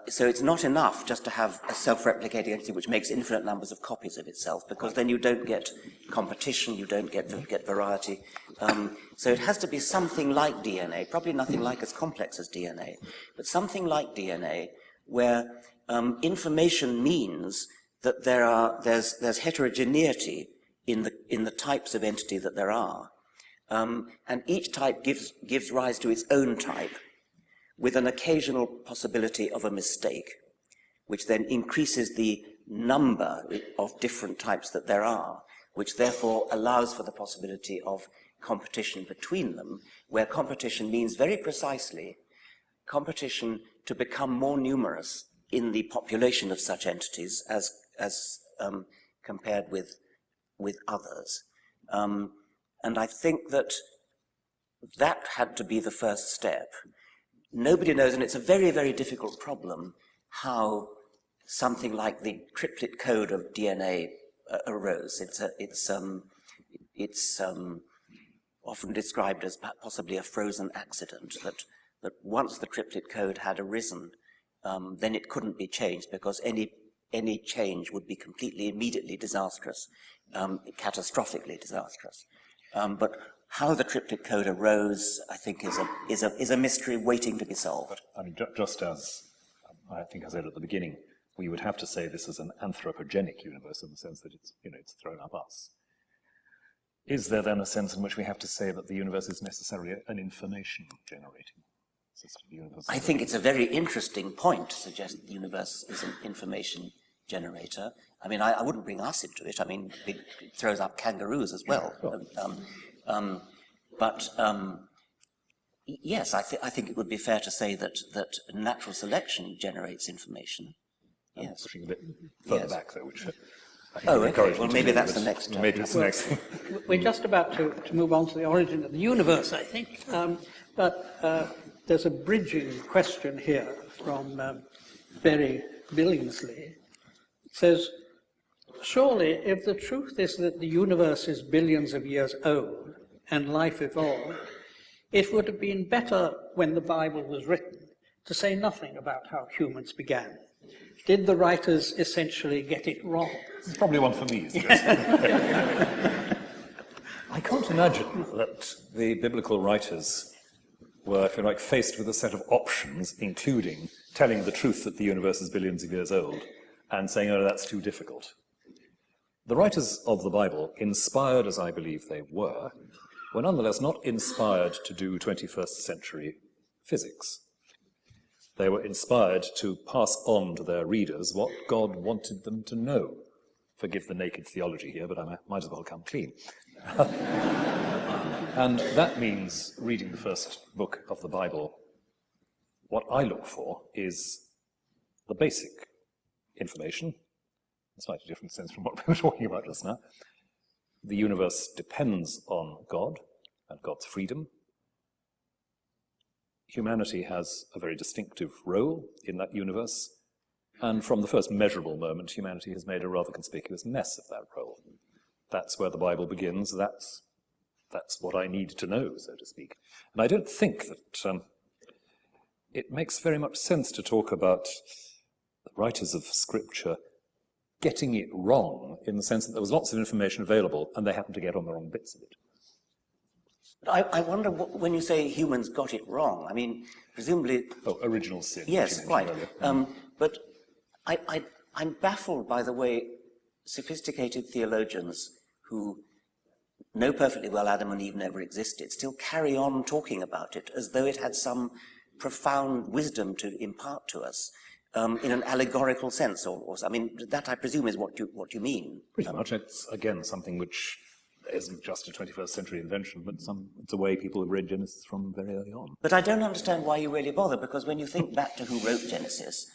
So it's not enough just to have a self-replicating entity which makes infinite numbers of copies of itself, because then you don't get competition, you don't get variety. So it has to be something like DNA, probably nothing like as complex as DNA, but something like DNA where information means that there's heterogeneity in the types of entity that there are, and each type gives rise to its own type, with an occasional possibility of a mistake, which then increases the number of different types that there are, which therefore allows for the possibility of competition between them, where competition means very precisely competition to become more numerous in the population of such entities as compared with others. And I think that had to be the first step. Nobody knows, and it's a very, very difficult problem, how something like the triplet code of DNA arose. It's often described as possibly a frozen accident, that once the triplet code had arisen, then it couldn't be changed, because any change would be completely, immediately disastrous, catastrophically disastrous. But how the triplet code arose, I think, is a mystery waiting to be solved. I mean, just as I think I said at the beginning, we would have to say this is an anthropogenic universe in the sense that it's thrown up us. Is there then a sense in which we have to say that the universe is necessarily an information-generating system? I think it's a very interesting point to suggest that the universe is an information generator. I mean, I wouldn't bring us into it. I mean, it throws up kangaroos as well. Yes, I think it would be fair to say that natural selection generates information. Yes. Pushing a bit further back, though, which okay. Well, maybe that's the next. Maybe that's the next thing. We're just about to move on to the origin of the universe, I think. But there's a bridging question here from Berry Billingsley. It says, surely, if the truth is that the universe is billions of years old and life evolved, it would have been better when the Bible was written to say nothing about how humans began. Did the writers essentially get it wrong? It's probably one for me, isn't it? I can't imagine that the biblical writers were, if you like, faced with a set of options, including telling the truth that the universe is billions of years old and saying, oh, that's too difficult. The writers of the Bible, inspired as I believe they were nonetheless not inspired to do 21st century physics. They were inspired to pass on to their readers what God wanted them to know. Forgive the naked theology here, but I might as well come clean. And that means reading the first book of the Bible. What I look for is the basic information, in a slightly different sense from what we were talking about just now. The universe depends on God and God's freedom. Humanity has a very distinctive role in that universe, and from the first measurable moment, humanity has made a rather conspicuous mess of that role. That's where the Bible begins. That's what I need to know, so to speak. And I don't think that it makes very much sense to talk about the writers of Scripture getting it wrong, in the sense that there was lots of information available and they happened to get on the wrong bits of it. I wonder, when you say humans got it wrong, I mean, presumably... Oh, original sin. Yes, quite. But I'm baffled by the way sophisticated theologians who know perfectly well Adam and Eve never existed still carry on talking about it as though it had some profound wisdom to impart to us. in an allegorical sense, or I mean, that I presume is what you mean. Pretty much. It's, again, something which isn't just a 21st century invention, but it's a way people have read Genesis from very early on. But I don't understand why you really bother, because when you think back to who wrote Genesis,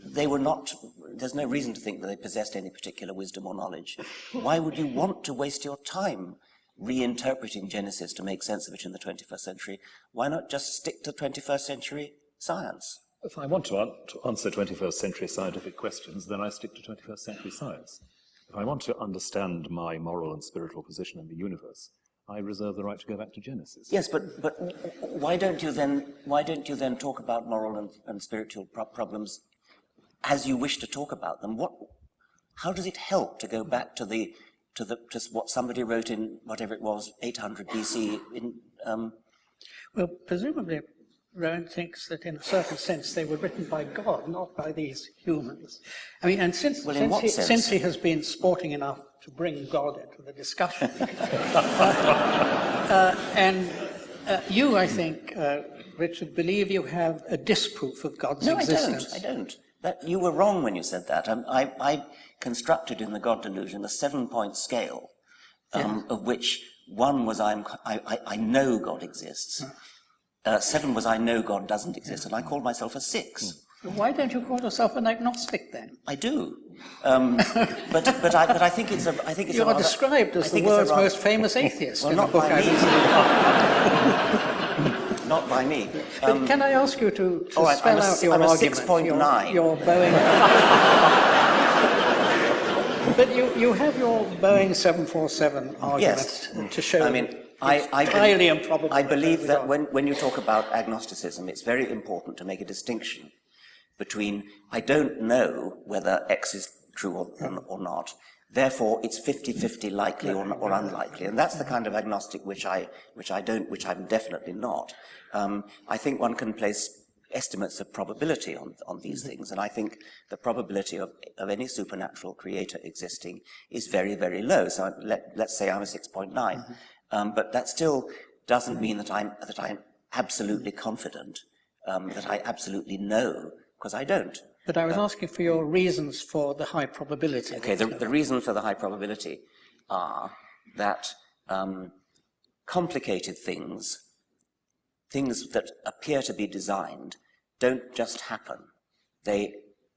they were not, there's no reason to think that they possessed any particular wisdom or knowledge. Why would you want to waste your time reinterpreting Genesis to make sense of it in the 21st century? Why not just stick to 21st century science? If I want to answer 21st century scientific questions, then I stick to 21st century science. If I want to understand my moral and spiritual position in the universe, I reserve the right to go back to Genesis. Yes, but why don't you then talk about moral and spiritual problems as you wish to talk about them? How does it help to go back to what somebody wrote in whatever it was, 800 BC? Well, presumably, Rowan thinks that in a certain sense they were written by God, not by these humans. I mean, and since he has been sporting enough to bring God into the discussion, you, I think, Richard, believe you have a disproof of God's existence. No, I don't. You were wrong when you said that. I constructed in the God delusion a 7-point scale, of which 1 was I know God exists. 7 was I know God doesn't exist, and I called myself a 6. Why don't you call yourself an agnostic then? I do, but I think it's a. You are described as the world's most famous atheist. Well, not by me. Not by me. But can I ask you to right, spell out your argument? 6.9. Your Boeing. But you have your Boeing 747 argument to show. I mean, highly improbable. I believe that when you talk about agnosticism, it's very important to make a distinction between I don't know whether X is true or not, therefore it's 50-50 likely or unlikely, and that's the kind of agnostic which I'm definitely not. I think one can place estimates of probability on these things, and I think the probability of any supernatural creator existing is very, very low. So let's say I'm a 6.9. But that still doesn't mean that I'm absolutely confident, that I absolutely know, because I don't. But I was asking for your reasons for the high probability. Okay, the reasons for the high probability are that complicated things that appear to be designed, don't just happen. They,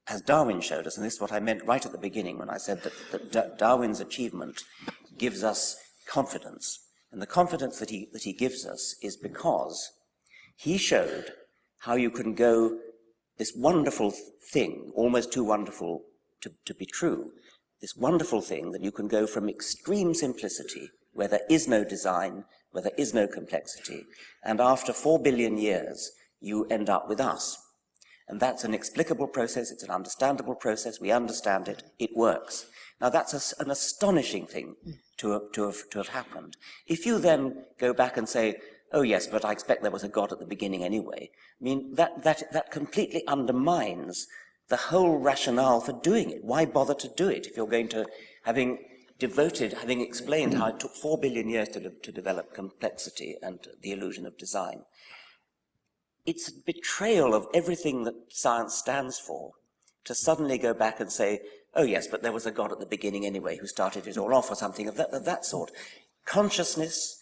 as Darwin showed us, and this is what I meant right at the beginning when I said that Darwin's achievement gives us confidence. And the confidence that he gives us is because he showed how you can go this wonderful thing, almost too wonderful to be true, this wonderful thing that you can go from extreme simplicity, where there is no design, where there is no complexity, and after 4 billion years, you end up with us. And that's an explicable process, it's an understandable process, we understand it, it works. Now that's an astonishing thing to have happened. If you then go back and say, oh yes, but I expect there was a God at the beginning anyway, I mean, that completely undermines the whole rationale for doing it. Why bother to do it if you're going to, having explained how it took 4 billion years to develop complexity and the illusion of design? It's a betrayal of everything that science stands for to suddenly go back and say, oh yes, but there was a God at the beginning anyway who started it all off, or something of that sort. Consciousness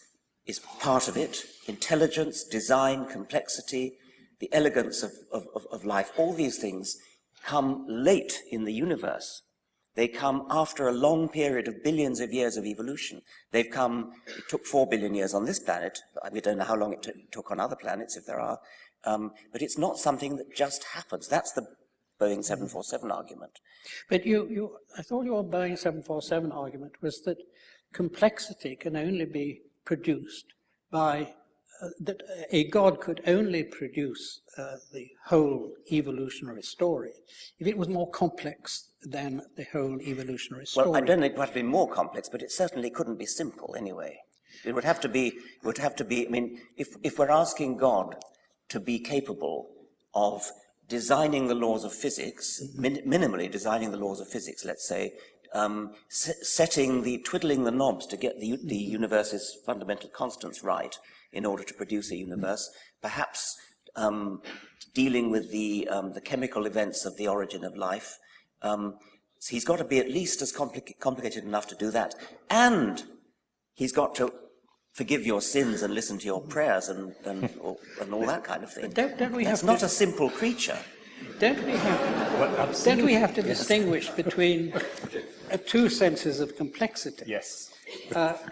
is part of it. Intelligence, design, complexity, the elegance of life, all these things come late in the universe. They come after a long period of billions of years of evolution. It took 4 billion years on this planet. We don't know how long it took on other planets, if there are. But it's not something that just happens. That's the Boeing 747 argument. But I thought your Boeing 747 argument was that complexity can only be produced by, that a God could only produce the whole evolutionary story if it was more complex than the whole evolutionary story. Well, I don't think it would have to be more complex, but it certainly couldn't be simple anyway. It would have to be, I mean, if we're asking God to be capable of designing the laws of physics, minimally designing the laws of physics, let's say, twiddling the knobs to get the universe's fundamental constants right in order to produce a universe, perhaps dealing with the chemical events of the origin of life. So he's got to be at least as complicated enough to do that. And he's got to forgive your sins and listen to your prayers and all that kind of thing. Don't we That's have not to, a simple creature. don't we have to distinguish between two senses of complexity Yes.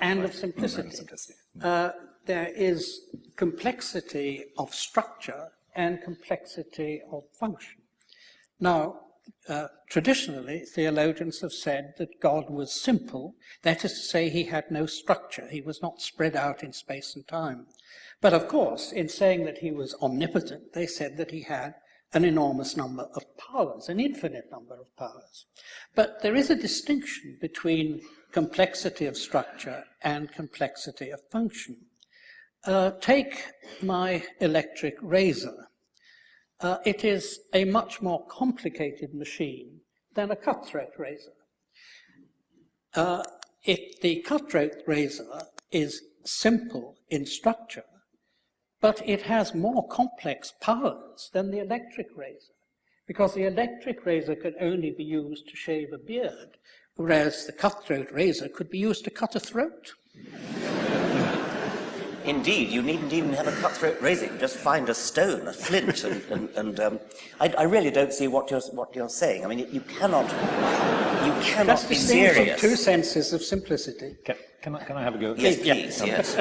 and of simplicity? There is complexity of structure and complexity of function. Now, traditionally, theologians have said that God was simple, that is to say, he had no structure, he was not spread out in space and time. But of course, in saying that he was omnipotent, they said that he had an enormous number of powers, an infinite number of powers. But there is a distinction between complexity of structure and complexity of function. Take my electric razor. It is a much more complicated machine than a cutthroat razor. The cutthroat razor is simple in structure, but it has more complex powers than the electric razor, because the electric razor could only be used to shave a beard, whereas the cutthroat razor could be used to cut a throat. Indeed, you needn't even have a cutthroat razor. You just find a stone, a flint, and I really don't see what you're saying. I mean, you cannot That's be distinct from serious. two senses of simplicity. Can I have a go? Yes, please. Yes.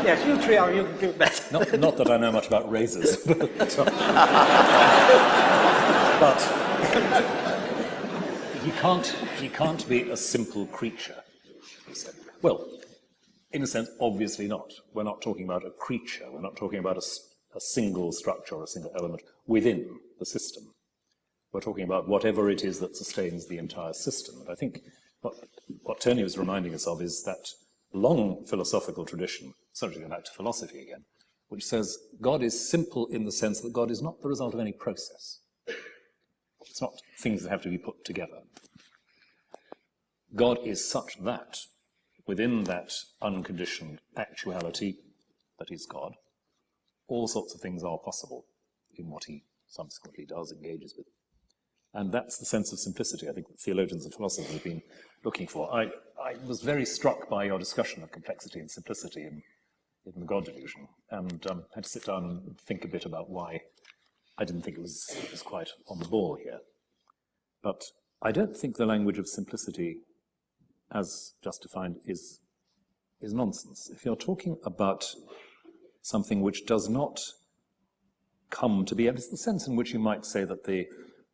Yes, you three are, you can do better. Not that I know much about razors, but he can't be a simple creature. He said. Well, in a sense, obviously not. We're not talking about a creature. We're not talking about a single structure or a single element within the system. We're talking about whatever it is that sustains the entire system. And I think what Tony was reminding us of is that long philosophical tradition, certainly going back to philosophy again, which says God is simple in the sense that God is not the result of any process. It's not things that have to be put together. God is such that within that unconditioned actuality that is God, all sorts of things are possible in what he subsequently does, engages with. And that's the sense of simplicity I think that theologians and philosophers have been looking for. I was very struck by your discussion of complexity and simplicity in the God delusion, and had to sit down and think a bit about why I didn't think it was quite on the ball here. But I don't think the language of simplicity, as just defined, is nonsense. If you're talking about something which does not come to be, it's the sense in which you might say that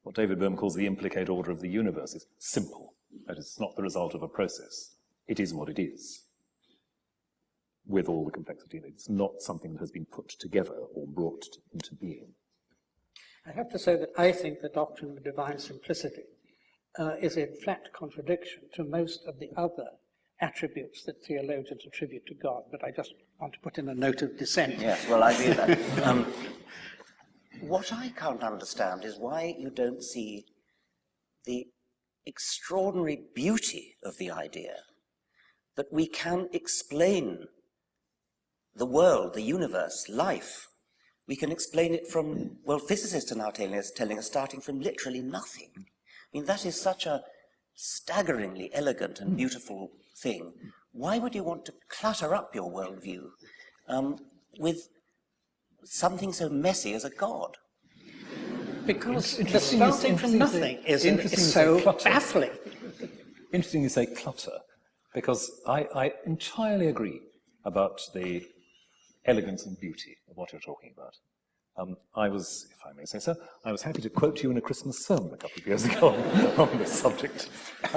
what David Bohm calls the implicate order of the universe is simple. That is, it's not the result of a process. It is what it is, with all the complexity in it. It's not something that has been put together or brought into being. I have to say that I think the doctrine of divine simplicity is in flat contradiction to most of the other attributes that theologians attribute to God, but I just want to put in a note of dissent. Yes, well, I agree with that. What I can't understand is why you don't see the extraordinary beauty of the idea that we can explain the world, the universe, life. We can explain it from, well, physicists are now telling us starting from literally nothing. I mean, that is such a staggeringly elegant and beautiful thing. Why would you want to clutter up your worldview with something so messy as a God? Because the starting from nothing is so baffling. Interesting you say clutter, because I entirely agree about the elegance and beauty of what you're talking about. I was, if I may say so, I was happy to quote you in a Christmas sermon a couple of years ago on this subject,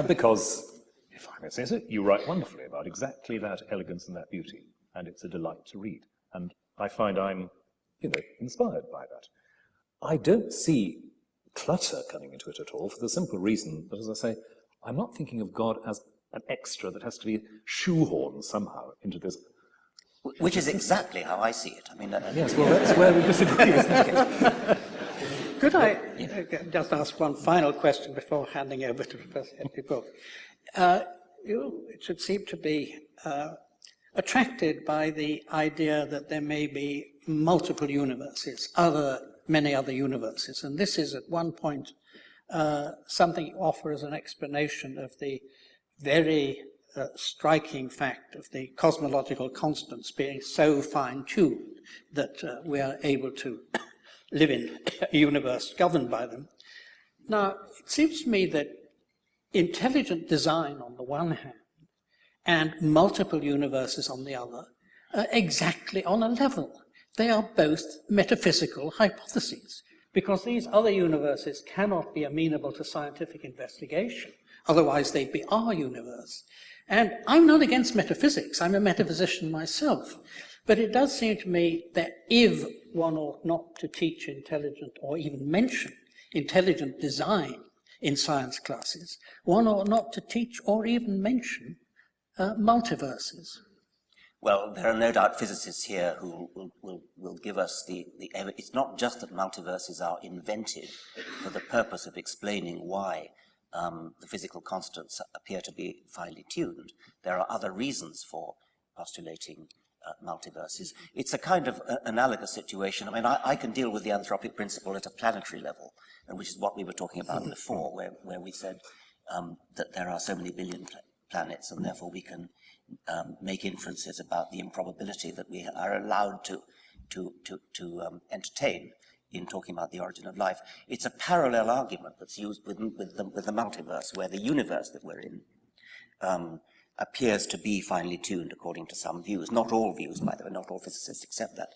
because, if I may say so, you write wonderfully about exactly that elegance and that beauty, and it's a delight to read. And I find I'm, inspired by that. I don't see clutter coming into it at all, for the simple reason that, as I say, I'm not thinking of God as an extra that has to be shoehorned somehow into this. Which is exactly how I see it. I mean, yes, well, that's where we disagree, isn't it? Could I just ask one final question before handing over to Professor Henry Book? You should seem to be attracted by the idea that there may be multiple universes, many other universes. And this is at one point something you offer as an explanation of the very striking fact of the cosmological constants being so fine-tuned that we are able to live in a universe governed by them. Now, it seems to me that intelligent design on the one hand and multiple universes on the other are exactly on a level. They are both metaphysical hypotheses, because these other universes cannot be amenable to scientific investigation. Otherwise, they'd be our universe. And I'm not against metaphysics. I'm a metaphysician myself. But it does seem to me that if one ought not to teach intelligent or even mention intelligent design in science classes, one ought not to teach or even mention multiverses. Well, there are no doubt physicists here who will give us the evidence. It's not just that multiverses are invented for the purpose of explaining why the physical constants appear to be finely tuned. There are other reasons for postulating multiverses. It's a kind of analogous situation. I mean, I can deal with the anthropic principle at a planetary level, which is what we were talking about before, where we said that there are so many billion planets, and therefore we can make inferences about the improbability that we are allowed to entertain in talking about the origin of life. It's a parallel argument that's used with the multiverse, where the universe that we're in appears to be finely tuned according to some views. Not all views, by the way, not all physicists accept that.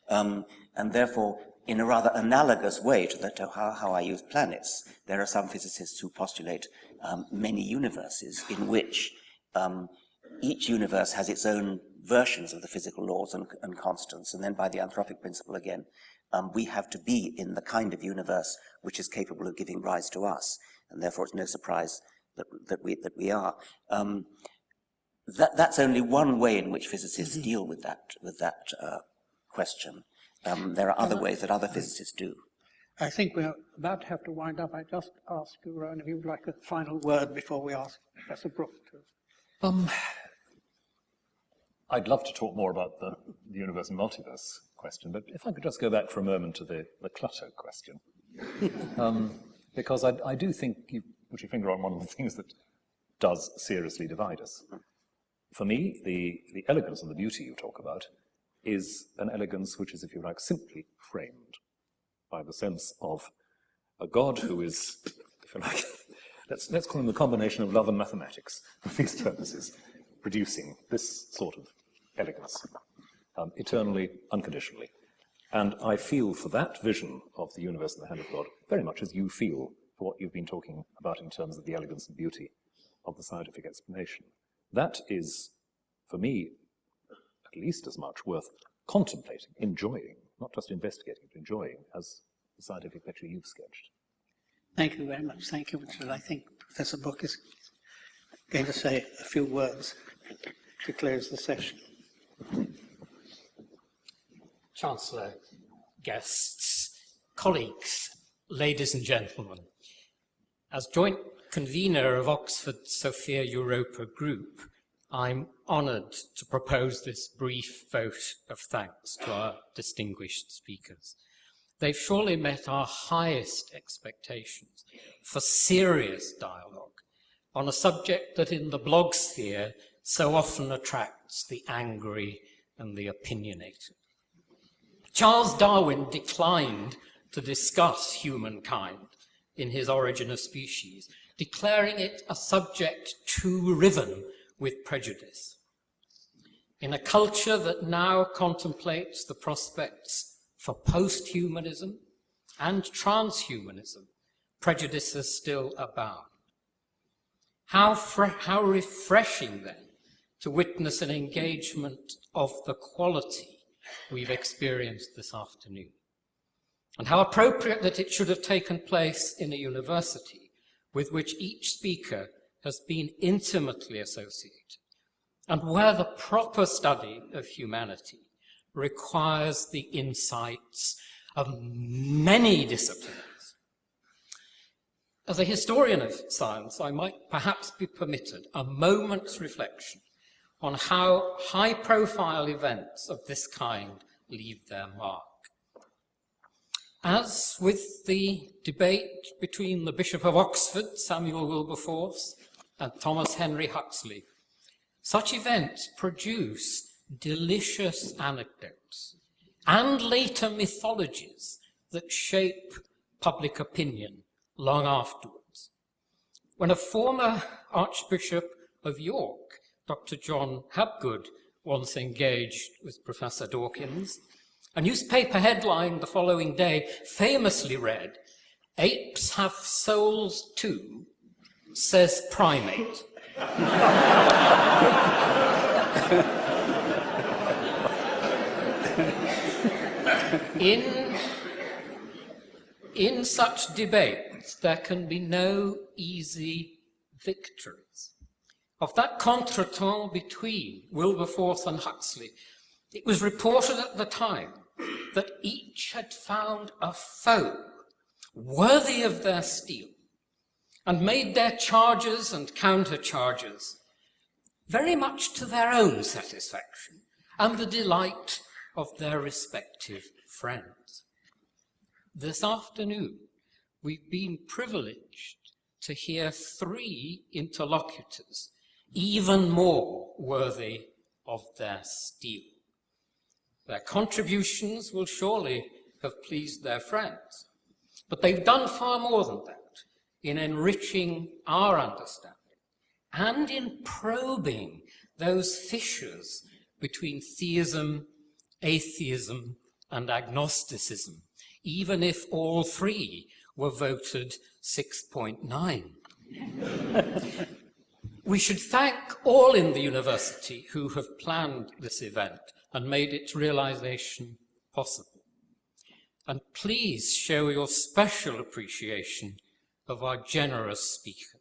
And therefore, in a rather analogous way to how I use planets, there are some physicists who postulate many universes in which each universe has its own versions of the physical laws and constants, and then by the anthropic principle again, we have to be in the kind of universe which is capable of giving rise to us, and therefore it's no surprise that we are. That's only one way in which physicists deal with that question. There are other ways that other physicists do. I think we're about to have to wind up. I just ask you, Rowan, if you would like a final word before we ask Professor Brooke to... I'd love to talk more about the universe and multiverse question, but if I could just go back for a moment to the clutter question. Because I do think you've put your finger on one of the things that does seriously divide us. For me, the elegance and the beauty you talk about is an elegance which is, if you like, simply framed by the sense of a God who is, if you like, let's call him the combination of love and mathematics for these purposes, producing this sort of elegance, eternally, unconditionally. And I feel for that vision of the universe in the hand of God very much as you feel for what you've been talking about in terms of the elegance and beauty of the scientific explanation. That is, for me, at least as much worth contemplating, enjoying, not just investigating, but enjoying, as the scientific picture you've sketched. Thank you very much. Thank you, Richard. I think Professor Brooke is going to say a few words to close the session. Chancellor, guests, colleagues, ladies and gentlemen, as joint convener of Oxford Sophia Europa Group, I'm honoured to propose this brief vote of thanks to our distinguished speakers. They've surely met our highest expectations for serious dialogue on a subject that in the blog sphere so often attracts the angry and the opinionated. Charles Darwin declined to discuss humankind in his Origin of Species, declaring it a subject too riven with prejudice. In a culture that now contemplates the prospects for post-humanism and transhumanism, prejudices still abound. How refreshing, then, to witness an engagement of the quality we've experienced this afternoon. And how appropriate that it should have taken place in a university with which each speaker has been intimately associated, and where the proper study of humanity requires the insights of many disciplines. As a historian of science, I might perhaps be permitted a moment's reflection on how high-profile events of this kind leave their mark. As with the debate between the Bishop of Oxford, Samuel Wilberforce, and Thomas Henry Huxley, such events produce delicious anecdotes and later mythologies that shape public opinion long afterwards. When a former Archbishop of York, Dr. John Hapgood, once engaged with Professor Dawkins, a newspaper headline the following day famously read, "Apes have souls too, says primate." In such debates, there can be no easy victories. Of that contretemps between Wilberforce and Huxley, it was reported at the time that each had found a foe worthy of their steel and made their charges and countercharges very much to their own satisfaction and the delight of their respective friends. This afternoon, we've been privileged to hear 3 interlocutors even more worthy of their steel. Their contributions will surely have pleased their friends, but they've done far more than that in enriching our understanding and in probing those fissures between theism, atheism, and agnosticism, even if all 3 were voted 6.9. We should thank all in the university who have planned this event and made its realization possible. And please show your special appreciation of our generous speaker,